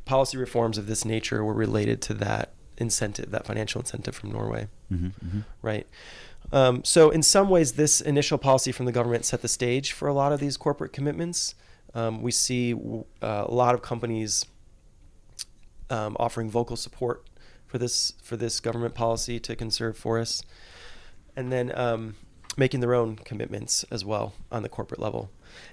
Policy reforms of this nature were related to that incentive, that financial incentive from Norway, right? So in some ways, this initial policy from the government set the stage for a lot of these corporate commitments. We see a lot of companies offering vocal support for this government policy to conserve forests, and then making their own commitments as well on the corporate level.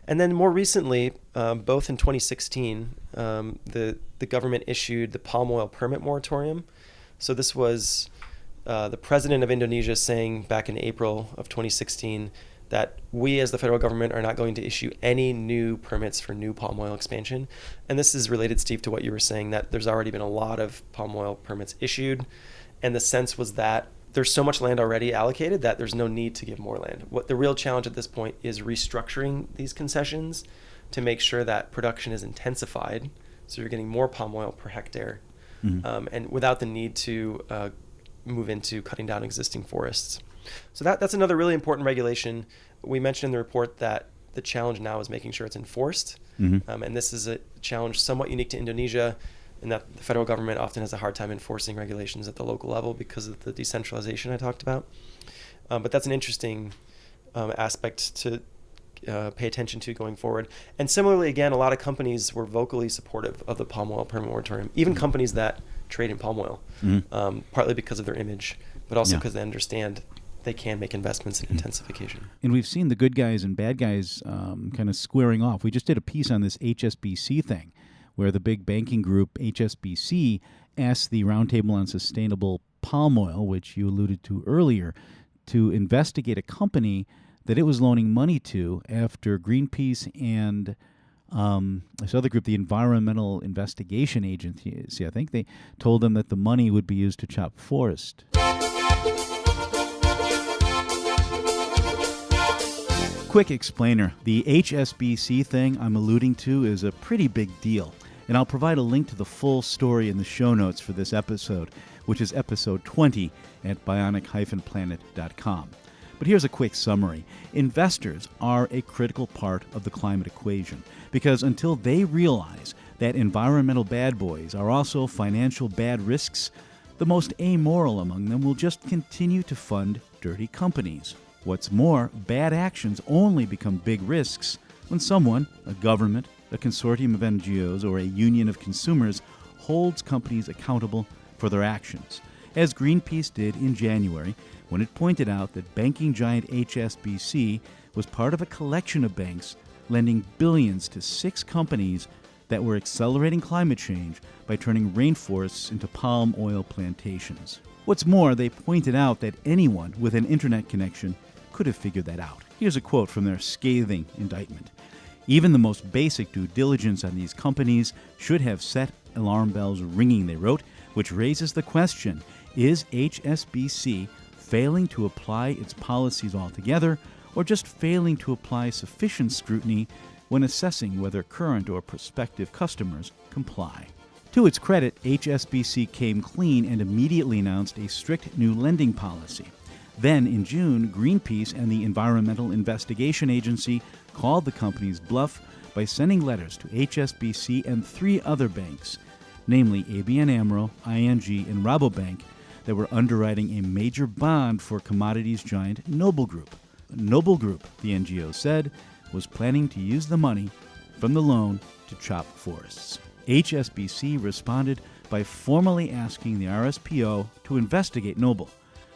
And then more recently, both in 2016, the government issued the palm oil permit moratorium. So this was the president of Indonesia saying back in April of 2016 that we as the federal government are not going to issue any new permits for new palm oil expansion. And this is related, Steve, to what you were saying, that there's already been a lot of palm oil permits issued. And the sense was that there's so much land already allocated that there's no need to give more land. What the real challenge at this point is restructuring these concessions to make sure that production is intensified, so you're getting more palm oil per hectare, and without the need to move into cutting down existing forests. So that's another really important regulation. We mentioned in the report that the challenge now is making sure it's enforced, and this is a challenge somewhat unique to Indonesia, in that the federal government often has a hard time enforcing regulations at the local level because of the decentralization I talked about. But that's an interesting aspect to pay attention to going forward. And similarly, again, a lot of companies were vocally supportive of the palm oil permit moratorium, even companies that trade in palm oil, partly because of their image, but also because they understand they can make investments in intensification. And we've seen the good guys and bad guys kind of squaring off. We just did a piece on this HSBC thing, where the big banking group HSBC asked the Roundtable on Sustainable Palm Oil, which you alluded to earlier, to investigate a company that it was loaning money to after Greenpeace and this other group, the Environmental Investigation Agency, I think, they told them that the money would be used to chop forest. Quick explainer. The HSBC thing I'm alluding to is a pretty big deal, and I'll provide a link to the full story in the show notes for this episode, which is episode 20 at bionic-planet.com. But here's a quick summary. Investors are a critical part of the climate equation, because until they realize that environmental bad boys are also financial bad risks, the most amoral among them will just continue to fund dirty companies. What's more, bad actions only become big risks when someone, a government, a consortium of NGOs, or a union of consumers holds companies accountable for their actions, as Greenpeace did in January when it pointed out that banking giant HSBC was part of a collection of banks lending billions to 6 companies that we're accelerating climate change by turning rainforests into palm oil plantations. What's more, they pointed out that anyone with an internet connection could have figured that out. Here's a quote from their scathing indictment. Even the most basic due diligence on these companies should have set alarm bells ringing, they wrote, which raises the question, is HSBC failing to apply its policies altogether, or just failing to apply sufficient scrutiny when assessing whether current or prospective customers comply? To its credit, HSBC came clean and immediately announced a strict new lending policy. Then, in June, Greenpeace and the Environmental Investigation Agency called the company's bluff by sending letters to HSBC and 3 other banks, namely ABN AMRO, ING, and Rabobank, that were underwriting a major bond for commodities giant Noble Group. Noble Group, the NGO said, was planning to use the money from the loan to chop forests. HSBC responded by formally asking the RSPO to investigate Noble,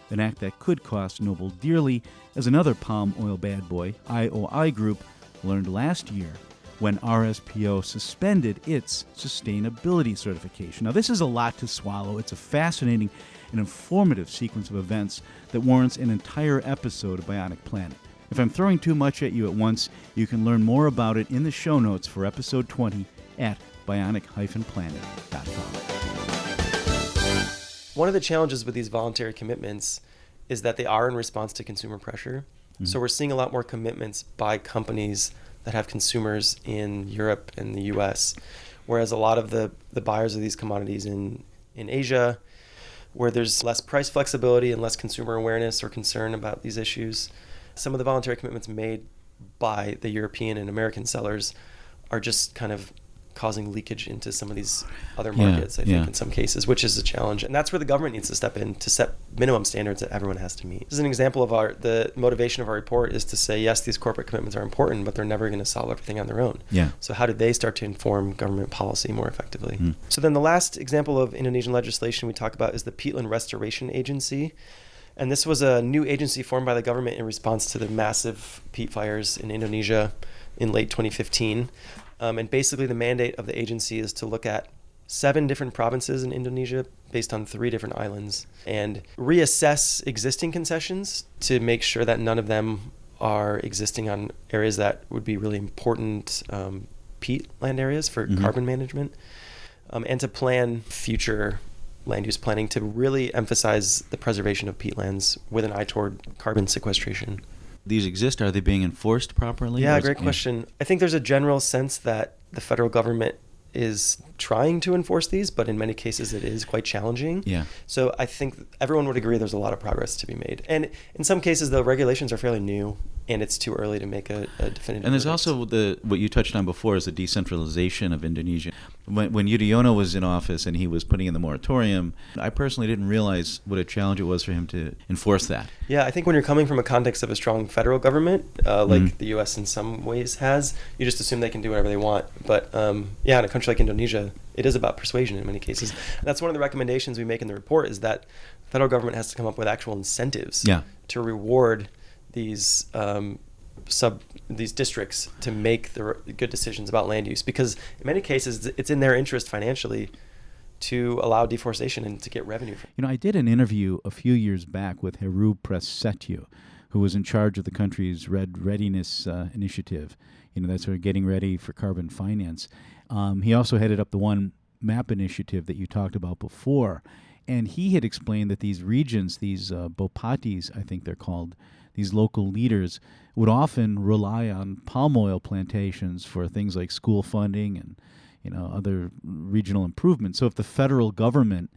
an act that could cost Noble dearly, as another palm oil bad boy, IOI Group, learned last year when RSPO suspended its sustainability certification. Now, this is a lot to swallow. It's a fascinating and informative sequence of events that warrants an entire episode of Bionic Planet. If I'm throwing too much at you at once, you can learn more about it in the show notes for episode 20 at bionic-planet.com. One of the challenges with these voluntary commitments is that they are in response to consumer pressure. Mm-hmm. So we're seeing a lot more commitments by companies that have consumers in Europe and the US, whereas a lot of the buyers of these commodities in Asia, where there's less price flexibility and less consumer awareness or concern about these issues, some of the voluntary commitments made by the European and American sellers are just kind of causing leakage into some of these other markets, I think, in some cases, which is a challenge. And that's where the government needs to step in to set minimum standards that everyone has to meet. This is an example of the motivation of our report is to say, yes, these corporate commitments are important, but they're never going to solve everything on their own. Yeah. So how do they start to inform government policy more effectively? Mm. So then the last example of Indonesian legislation we talk about is the Peatland Restoration Agency. And this was a new agency formed by the government in response to the massive peat fires in Indonesia in late 2015. And basically the mandate of the agency is to look at 7 different provinces in Indonesia based on 3 different islands and reassess existing concessions to make sure that none of them are existing on areas that would be really important peat land areas for carbon management, and to plan future land use planning to really emphasize the preservation of peatlands with an eye toward carbon sequestration. These exist? Are they being enforced properly? Yeah, great question. I think there's a general sense that the federal government is trying to enforce these, but in many cases it is quite challenging. Yeah. So I think everyone would agree there's a lot of progress to be made. And in some cases, the regulations are fairly new, and it's too early to make a definitive And there's verdict. also what you touched on before is the decentralization of Indonesia. When Yudhoyono was in office and he was putting in the moratorium, I personally didn't realize what a challenge it was for him to enforce that. Yeah, I think when you're coming from a context of a strong federal government, like the U.S. in some ways has, you just assume they can do whatever they want. But in a country like Indonesia, it is about persuasion in many cases. And that's one of the recommendations we make in the report is that the federal government has to come up with actual incentives to reward these these districts to make the good decisions about land use, because in many cases it's in their interest financially to allow deforestation and to get revenue. I did an interview a few years back with Heru Prasetyo, who was in charge of the country's Red Readiness Initiative. That's sort of getting ready for carbon finance. He also headed up the One Map initiative that you talked about before. And he had explained that these regions, these Bopatis, I think they're called, these local leaders would often rely on palm oil plantations for things like school funding and other regional improvements. So if the federal government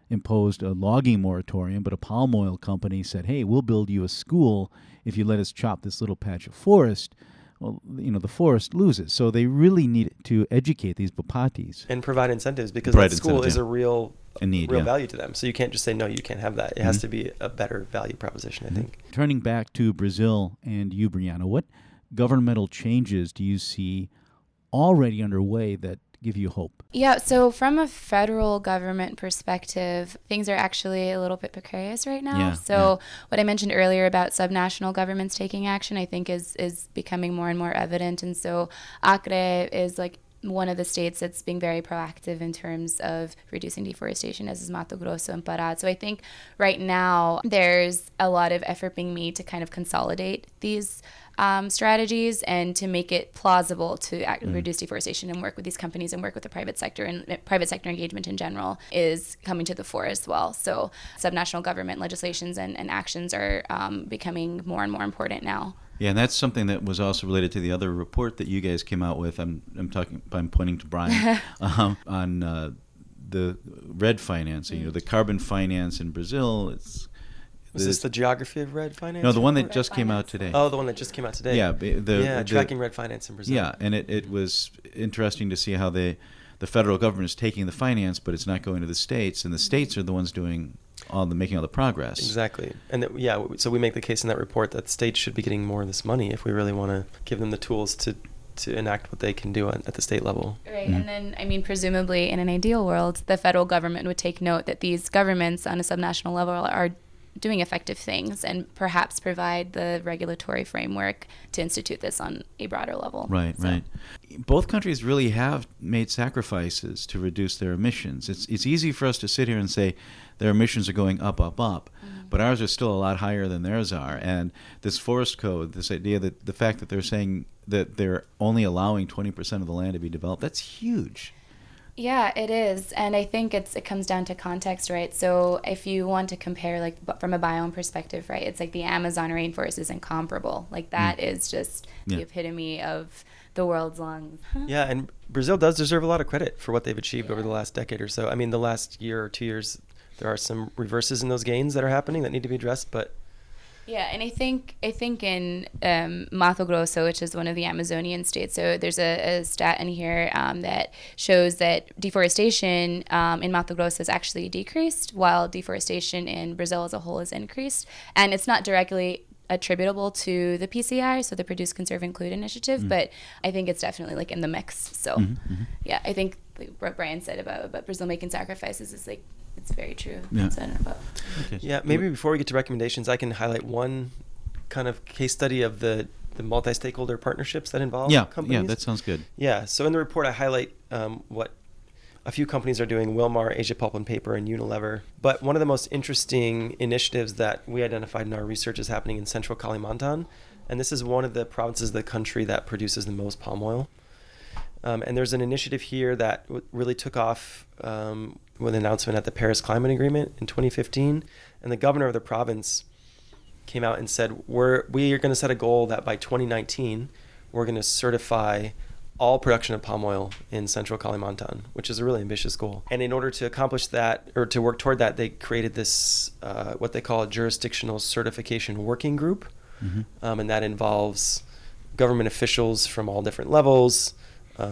imposed a logging moratorium, but a palm oil company said, hey, we'll build you a school if you let us chop this little patch of forest, well, the forest loses. So they really need to educate these Bopatis. And provide incentives, because that school is a real value to them. So you can't just say, no, you can't have that. It has to be a better value proposition, I think. Turning back to Brazil and you, Brianna, what governmental changes do you see already underway that give you hope? Yeah, so from a federal government perspective, things are actually a little bit precarious right now. What I mentioned earlier about subnational governments taking action, I think is becoming more and more evident. And so Acre is like one of the states that's being very proactive in terms of reducing deforestation is Mato Grosso and Pará. So I think right now there's a lot of effort being made to kind of consolidate these strategies and to make it plausible to reduce deforestation, and work with these companies and work with the private sector, and private sector engagement in general is coming to the fore as well. So subnational government legislations and actions are becoming more and more important now. Yeah, and that's something that was also related to the other report that you guys came out with. I'm pointing to Brian on the red financing, the carbon finance in Brazil. Was this the geography of red finance? No, the one that Red just came out finance. today. Oh, the one that just came out today. Yeah, tracking red finance in Brazil. Yeah, and it was interesting to see how the federal government is taking the finance, but it's not going to the states, and the states are the ones doing making all the progress. Exactly. And so we make the case in that report that states should be getting more of this money if we really want to give them the tools to enact what they can do at the state level. Right, and then, I mean, presumably in an ideal world, the federal government would take note that these governments on a subnational level are doing effective things and perhaps provide the regulatory framework to institute this on a broader level. Right. Both countries really have made sacrifices to reduce their emissions. It's easy for us to sit here and say their emissions are going up, but ours are still a lot higher than theirs are. And this forest code, this idea that the fact that they're saying that they're only allowing 20% of the land to be developed, that's huge. Yeah, it is. And I think it comes down to context, right? So if you want to compare, like, from a biome perspective, right, it's like the Amazon rainforest is incomparable. Like, that is just the epitome of the world's lungs. Yeah, and Brazil does deserve a lot of credit for what they've achieved over the last decade or so. I mean, the last year or 2 years, there are some reverses in those gains that are happening that need to be addressed, but... Yeah, and I think in Mato Grosso, which is one of the Amazonian states, so there's a stat in here that shows that deforestation in Mato Grosso has actually decreased, while deforestation in Brazil as a whole has increased. And it's not directly attributable to the PCI, so the Produce, Conserve, Include initiative, but I think it's definitely like in the mix. So yeah, I think what Brian said about Brazil making sacrifices is like, it's very true. Yeah. That's what I don't know about. Okay. Yeah, maybe before we get to recommendations, I can highlight one kind of case study of the multi-stakeholder partnerships that involve companies. Yeah, that sounds good. Yeah, so in the report I highlight what a few companies are doing: Wilmar, Asia Pulp and Paper, and Unilever. But one of the most interesting initiatives that we identified in our research is happening in Central Kalimantan, and this is one of the provinces of the country that produces the most palm oil. And there's an initiative here that really took off with an announcement at the Paris Climate Agreement in 2015. And the governor of the province came out and said, we are going to set a goal that by 2019, we're going to certify all production of palm oil in Central Kalimantan, which is a really ambitious goal. And in order to accomplish that, or to work toward that, they created this, what they call a jurisdictional certification working group. And that involves government officials from all different levels,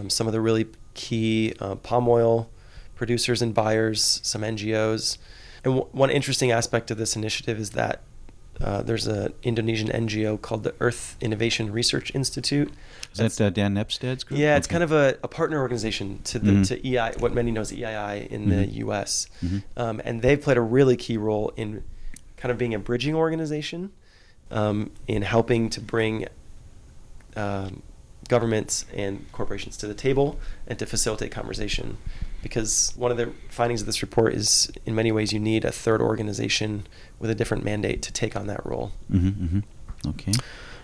some of the really key palm oil producers and buyers, some NGOs. And one interesting aspect of this initiative is that there's an Indonesian NGO called the Earth Innovation Research Institute. Is that Dan Nepsted's group? Yeah, it's kind of a partner organization to the to EI, what many know as EII in the U.S. And they've played a really key role in kind of being a bridging organization in helping to bring governments and corporations to the table and to facilitate conversation. Because one of the findings of this report is, in many ways, you need a third organization with a different mandate to take on that role. Okay.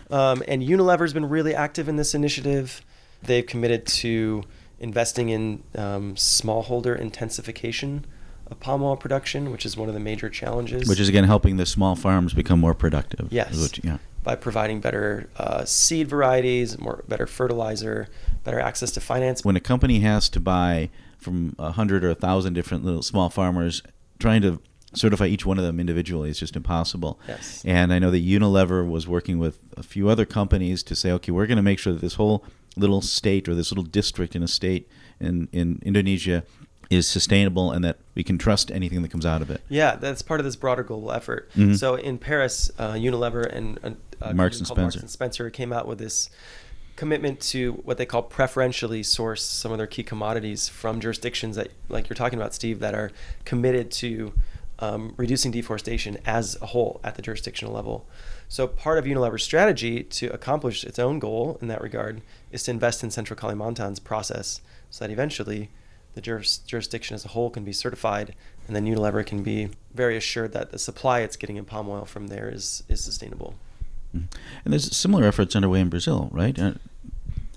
And Unilever's been really active in this initiative. They've committed to investing in smallholder intensification of palm oil production, which is one of the major challenges. Which is, again, helping the small farms become more productive. Yes. By providing better seed varieties, better fertilizer, better access to finance. When a company has to buy from 100 or 1,000 different little small farmers, trying to certify each one of them individually is just impossible. Yes. And I know that Unilever was working with a few other companies to say, okay, we're going to make sure that this whole little state or this little district in a state in Indonesia is sustainable and that we can trust anything that comes out of it. Yeah, that's part of this broader global effort. So in Paris, Unilever and Marks and Spencer came out with this commitment to what they call preferentially source some of their key commodities from jurisdictions that, like you're talking about, Steve, that are committed to reducing deforestation as a whole at the jurisdictional level. So part of Unilever's strategy to accomplish its own goal in that regard is to invest in Central Kalimantan's process so that eventually the jurisdiction as a whole can be certified, and then Unilever can be very assured that the supply it's getting in palm oil from there is sustainable. And there's similar efforts underway in Brazil, right? I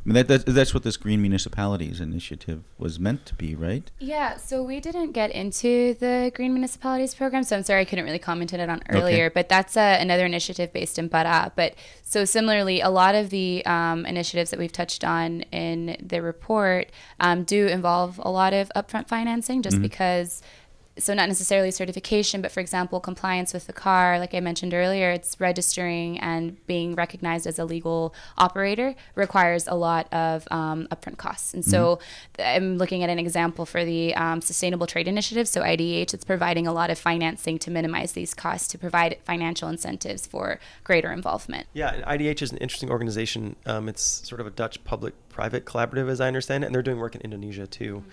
mean, that's what this Green Municipalities Initiative was meant to be, right? Yeah, so we didn't get into the Green Municipalities program, so I'm sorry I couldn't really comment on it earlier, but that's another initiative based in Pará. But so similarly, a lot of the initiatives that we've touched on in the report do involve a lot of upfront financing just because. So not necessarily certification, but for example, compliance with the car, like I mentioned earlier, it's registering and being recognized as a legal operator requires a lot of upfront costs. And so I'm looking at an example for the Sustainable Trade Initiative, so IDH, it's providing a lot of financing to minimize these costs, to provide financial incentives for greater involvement. Yeah, and IDH is an interesting organization. It's sort of a Dutch public-private collaborative, as I understand it, and they're doing work in Indonesia too,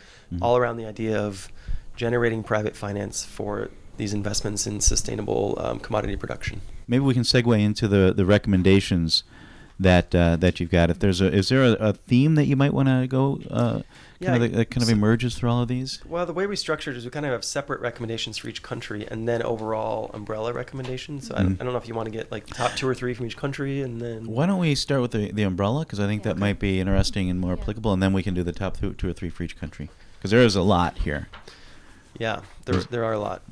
all around the idea of generating private finance for these investments in sustainable commodity production. Maybe we can segue into the recommendations that you've got. Is there a theme that you might want to go that kind of emerges through all of these? Well, the way we structured is we kind of have separate recommendations for each country and then overall umbrella recommendations. So I don't know if you want to get like the top 2 or 3 from each country, and then why don't we start with the umbrella, because I think that might be interesting and more applicable, and then we can do the top 2 or 3 for each country, because there is a lot here. Yeah, there are a lot.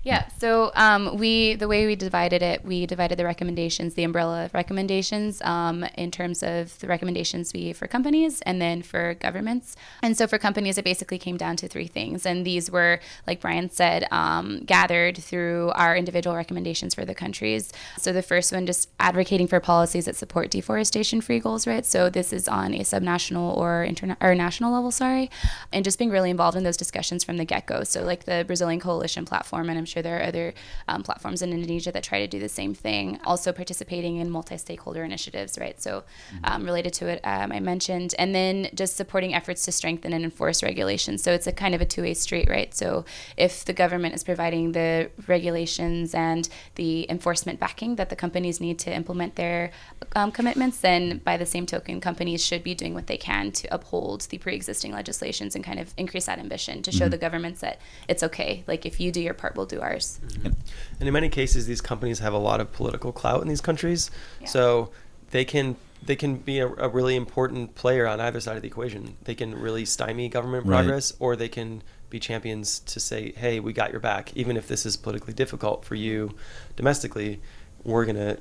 Yeah, so the way we divided it, we divided the recommendations, the umbrella recommendations, in terms of the recommendations we for companies and then for governments. And so for companies, it basically came down to 3 things. And these were, like Brian said, gathered through our individual recommendations for the countries. So the first one, just advocating for policies that support deforestation-free goals, right? So this is on a subnational or national level, and just being really involved in those discussions from the get-go. So like the Brazilian Coalition platform, and I'm sure there are other platforms in Indonesia that try to do the same thing. Also participating in multi-stakeholder initiatives, right? So related to it, I mentioned, and then just supporting efforts to strengthen and enforce regulations. So it's a kind of a two-way street, right? So if the government is providing the regulations and the enforcement backing that the companies need to implement their commitments, then by the same token, companies should be doing what they can to uphold the pre-existing legislations and kind of increase that ambition to show the governments that it's okay. Like if you do your part, we'll do ours. And in many cases, these companies have a lot of political clout in these countries, so they can be a really important player on either side of the equation. They can really stymie government progress, or they can be champions to say, hey, we got your back. Even if this is politically difficult for you domestically, we're going to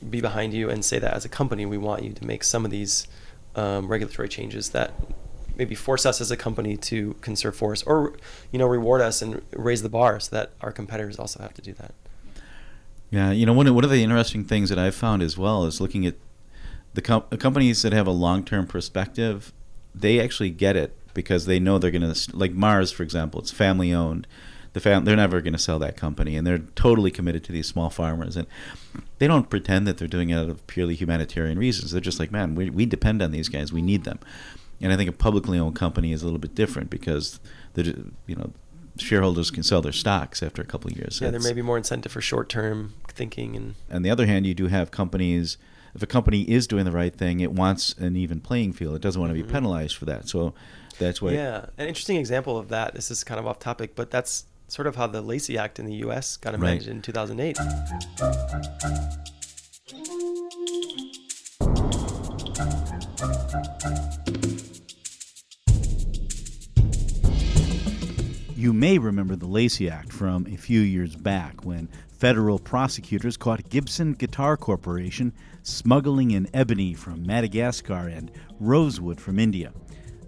be behind you and say that as a company, we want you to make some of these regulatory changes that maybe force us as a company to conserve forests, or reward us and raise the bar so that our competitors also have to do that. Yeah, one of the interesting things that I've found as well is looking at the companies that have a long-term perspective. They actually get it because they know they're going to, like Mars, for example, it's family-owned. They're never going to sell that company, and they're totally committed to these small farmers. And they don't pretend that they're doing it out of purely humanitarian reasons. They're just like, man, we depend on these guys. We need them. And I think a publicly owned company is a little bit different because shareholders can sell their stocks after a couple of years. Yeah, there may be more incentive for short-term thinking. And on the other hand, you do have companies. If a company is doing the right thing, it wants an even playing field. It doesn't want to be penalized for that. So that's why. Yeah, an interesting example of that. This is kind of off topic, but that's sort of how the Lacey Act in the U.S. got amended in 2008. You may remember the Lacey Act from a few years back when federal prosecutors caught Gibson Guitar Corporation smuggling in ebony from Madagascar and rosewood from India.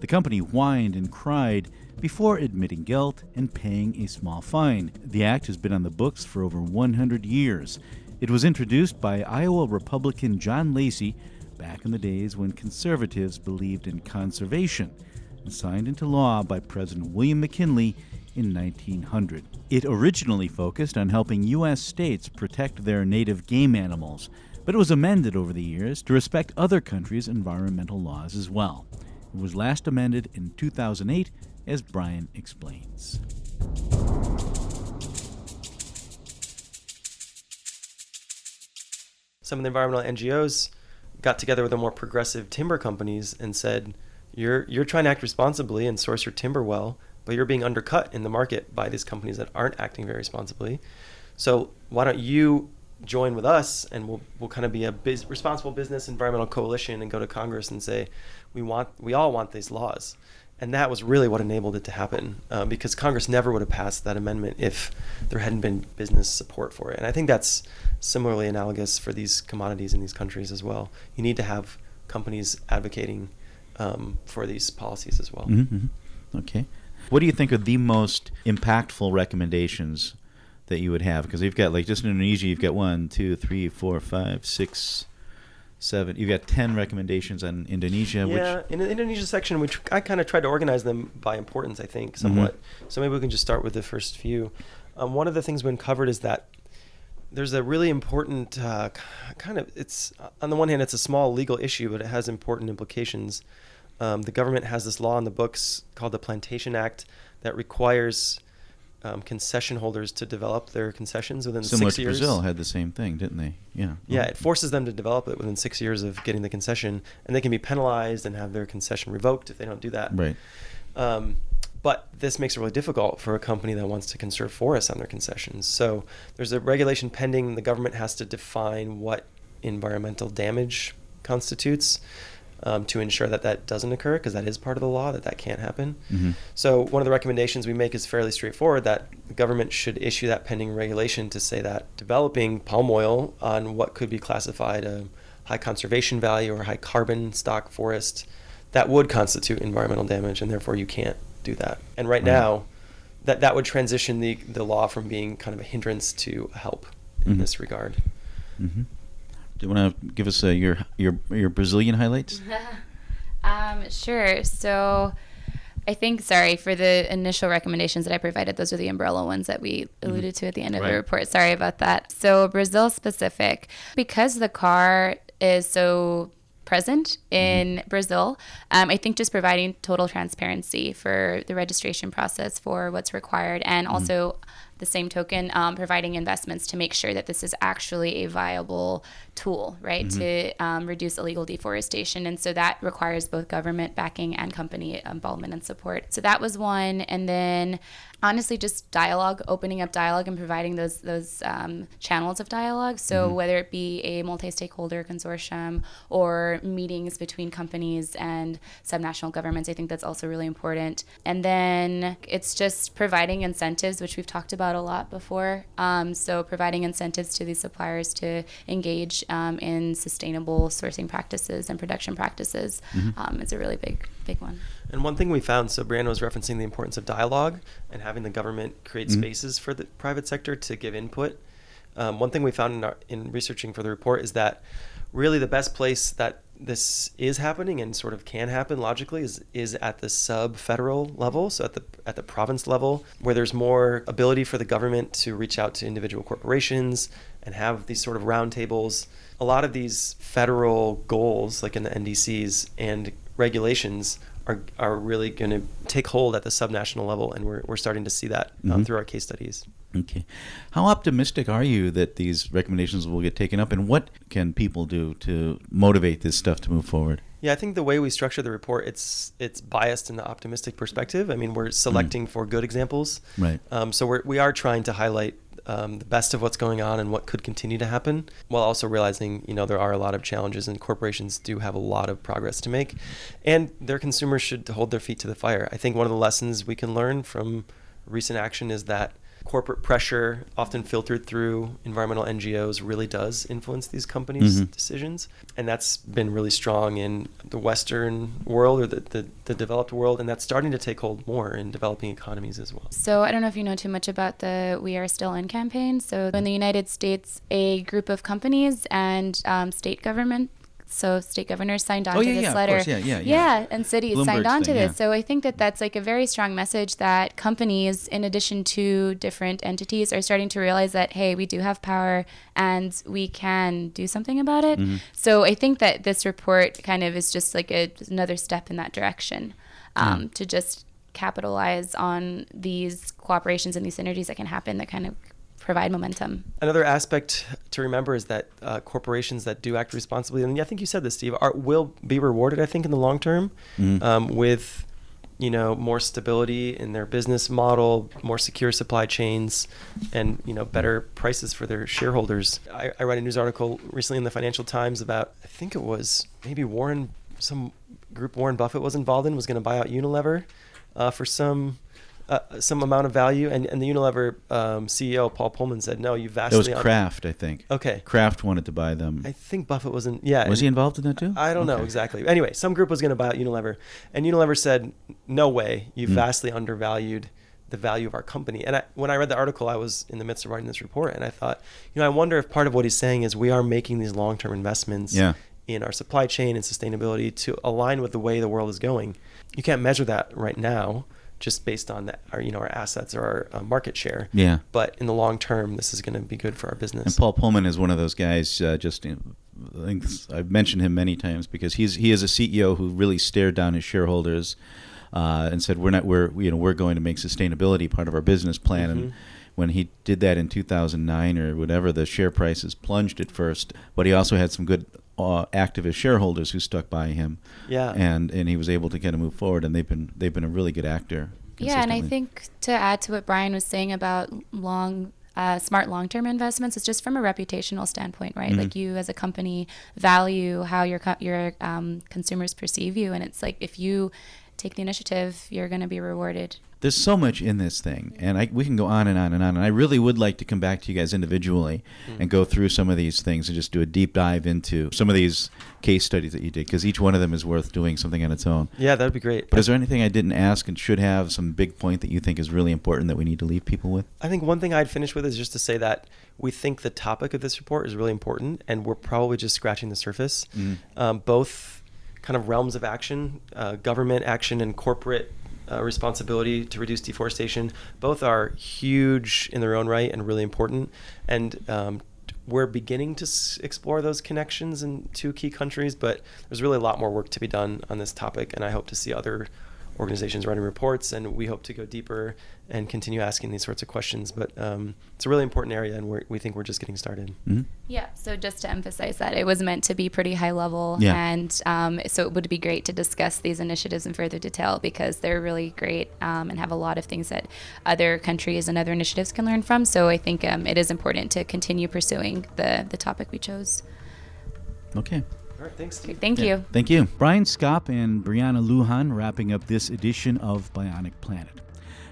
The company whined and cried before admitting guilt and paying a small fine. The act has been on the books for over 100 years. It was introduced by Iowa Republican John Lacey back in the days when conservatives believed in conservation, and signed into law by President William McKinley in 1900. It originally focused on helping U.S. states protect their native game animals, but it was amended over the years to respect other countries' environmental laws as well. It was last amended in 2008, as Brian explains. Some of the environmental NGOs got together with the more progressive timber companies and said, You're trying to act responsibly and source your timber well, but you're being undercut in the market by these companies that aren't acting very responsibly. So why don't you join with us, and we'll kind of be a responsible business environmental coalition and go to Congress and say we all want these laws. And that was really what enabled it to happen, because Congress never would have passed that amendment if there hadn't been business support for it. And I think that's similarly analogous for these commodities in these countries as well. You need to have companies advocating for these policies as well. Mm-hmm. Okay. What do you think are the most impactful recommendations that you would have? Because you've got, like, just in Indonesia, you've got 1, 2, 3, 4, 5, 6, 7. You've got 10 recommendations on Indonesia. Yeah, in the Indonesia section, which I kind of tried to organize them by importance, I think, somewhat. Mm-hmm. So maybe we can just start with the first few. One of the things we uncovered is that there's a really important it's, on the one hand, it's a small legal issue, but it has important implications. The government has this law in the books called the Plantation Act that requires concession holders to develop their concessions within 6 years. Similar to Brazil had the same thing, didn't they? Yeah. Yeah, it forces them to develop it within 6 years of getting the concession, and they can be penalized and have their concession revoked if they don't do that. Right. But this makes it really difficult for a company that wants to conserve forests on their concessions. So there's a regulation pending. The government has to define what environmental damage constitutes, to ensure that that doesn't occur, because that is part of the law, that can't happen. Mm-hmm. So one of the recommendations we make is fairly straightforward, that the government should issue that pending regulation to say that developing palm oil on what could be classified a high conservation value or high carbon stock forest, that would constitute environmental damage, and therefore you can't do that. And right now, that would transition the law from being kind of a hindrance to a help in this regard. Mm-hmm. Do you want to give us your Brazilian highlights? Sure. So I think, for the initial recommendations that I provided, those are the umbrella ones that we alluded to at the end of the report. Sorry about that. So Brazil specific, because the car is so present in Brazil, I think just providing total transparency for the registration process for what's required, and also the same token, providing investments to make sure that this is actually a viable tool, right, to reduce illegal deforestation. And so that requires both government backing and company involvement and support. So that was one. And then honestly, just dialogue, opening up dialogue and providing those channels of dialogue. So whether it be a multi-stakeholder consortium or meetings between companies and subnational governments, I think that's also really important. And then it's just providing incentives, which we've talked about a lot before. So providing incentives to these suppliers to engage in sustainable sourcing practices and production practices is a really big one. And one thing we found, so Brianna was referencing the importance of dialogue and having the government create spaces for the private sector to give input. One thing we found in researching for the report is that really the best place that this is happening and sort of can happen logically is at the sub-federal level, so at the province level, where there's more ability for the government to reach out to individual corporations and have these sort of roundtables. A lot of these federal goals, like in the NDCs and regulations, are really going to take hold at the subnational level, and we're starting to see that through our case studies. Okay. How optimistic are you that these recommendations will get taken up, and what can people do to motivate this stuff to move forward? Yeah, I think the way we structure the report, it's biased in the optimistic perspective. I mean, we're selecting for good examples. Right. So we are trying to highlight the best of what's going on and what could continue to happen, while also realizing, there are a lot of challenges and corporations do have a lot of progress to make, and their consumers should hold their feet to the fire. I think one of the lessons we can learn from recent action is that corporate pressure, often filtered through environmental NGOs, really does influence these companies' decisions. And that's been really strong in the Western world, or the developed world, and that's starting to take hold more in developing economies as well. So I don't know if you know too much about the We Are Still In campaign. So in the United States, a group of companies and state government, so state governors signed on to this letter. Of course, yeah. And cities Bloomberg's signed on to this. Yeah. So I think that's like a very strong message that companies, in addition to different entities, are starting to realize that, hey, we do have power and we can do something about it. So I think that this report kind of is just like another step in that direction, to just capitalize on these cooperations and these synergies that can happen that kind of provide momentum. Another aspect to remember is that corporations that do act responsibly, and I think you said this, Steve, will be rewarded, I think, in the long term with more stability in their business model, more secure supply chains, and better prices for their shareholders. I read a news article recently in the Financial Times about, I think it was maybe some group Warren Buffett was involved in, was going to buy out Unilever for some amount of value, and the Unilever CEO Paul Pullman said, "No, you vastly." It was Kraft, I think. Okay. Kraft wanted to buy them. I think Buffett wasn't. Yeah. Was he involved in that too? I don't know exactly. Anyway, some group was going to buy out Unilever, and Unilever said, "No way, you vastly undervalued the value of our company." And when I read the article, I was in the midst of writing this report, and I thought, I wonder if part of what he's saying is we are making these long-term investments in our supply chain and sustainability to align with the way the world is going. You can't measure that right now, just based on our assets or our market share. Yeah. But in the long term, this is going to be good for our business. And Paul Pullman is one of those guys. I think I've mentioned him many times because he is a CEO who really stared down his shareholders and said we're going to make sustainability part of our business plan. And when he did that in 2009 or whatever, the share prices plunged at first. But he also had some good activist shareholders who stuck by him. Yeah. And he was able to kind of move forward, and they've been a really good actor. Yeah, and I think to add to what Brian was saying about smart long-term investments, it's just from a reputational standpoint, right? Like you as a company value how your consumers perceive you, and it's like if you take the initiative, you're going to be rewarded. There's so much in this thing, and we can go on and on and on. And I really would like to come back to you guys individually and go through some of these things and just do a deep dive into some of these case studies that you did, because each one of them is worth doing something on its own. Yeah, that would be great. But is there anything I didn't ask and should have, some big point that you think is really important that we need to leave people with? I think one thing I'd finish with is just to say that we think the topic of this report is really important, and we're probably just scratching the surface. Both kind of realms of action, government action and corporate responsibility to reduce deforestation, both are huge in their own right and really important. And we're beginning to explore those connections in two key countries, but there's really a lot more work to be done on this topic, and I hope to see other organizations writing reports, and we hope to go deeper and continue asking these sorts of questions. But it's a really important area, and we think we're just getting started. Yeah, so just to emphasize that it was meant to be pretty high level, and so it would be great to discuss these initiatives in further detail, because they're really great and have a lot of things that other countries and other initiatives can learn from. So I think it is important to continue pursuing the topic we chose. Okay. All right, thanks, Steve. Thank you. Thank you. Brian Skopp and Brianna Lujan wrapping up this edition of Bionic Planet.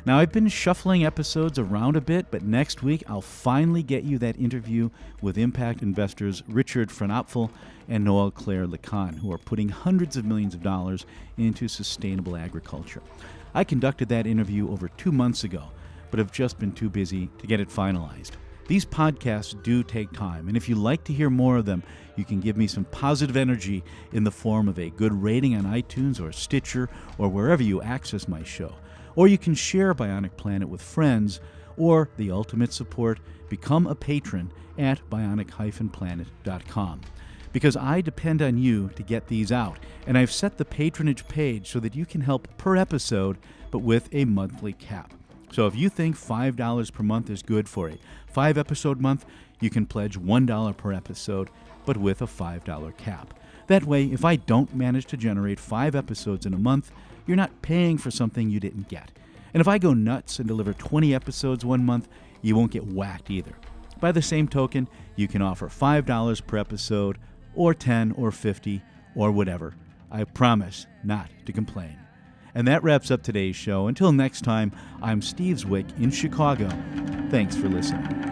Now, I've been shuffling episodes around a bit, but next week I'll finally get you that interview with impact investors Richard Frenopfel and Noel Claire Lecan, who are putting hundreds of millions of dollars into sustainable agriculture. I conducted that interview over 2 months ago, but have just been too busy to get it finalized. These podcasts do take time, and if you'd like to hear more of them, you can give me some positive energy in the form of a good rating on iTunes or Stitcher or wherever you access my show. Or you can share Bionic Planet with friends, or the ultimate support, become a patron at bionic-planet.com. Because I depend on you to get these out, and I've set the patronage page so that you can help per episode, but with a monthly cap. So if you think $5 per month is good for a 5-episode month, you can pledge $1 per episode, but with a $5 cap. That way, if I don't manage to generate 5 episodes in a month, you're not paying for something you didn't get. And if I go nuts and deliver 20 episodes one month, you won't get whacked either. By the same token, you can offer $5 per episode, or 10 or 50 or whatever. I promise not to complain. And that wraps up today's show. Until next time, I'm Steve Zwick in Chicago. Thanks for listening.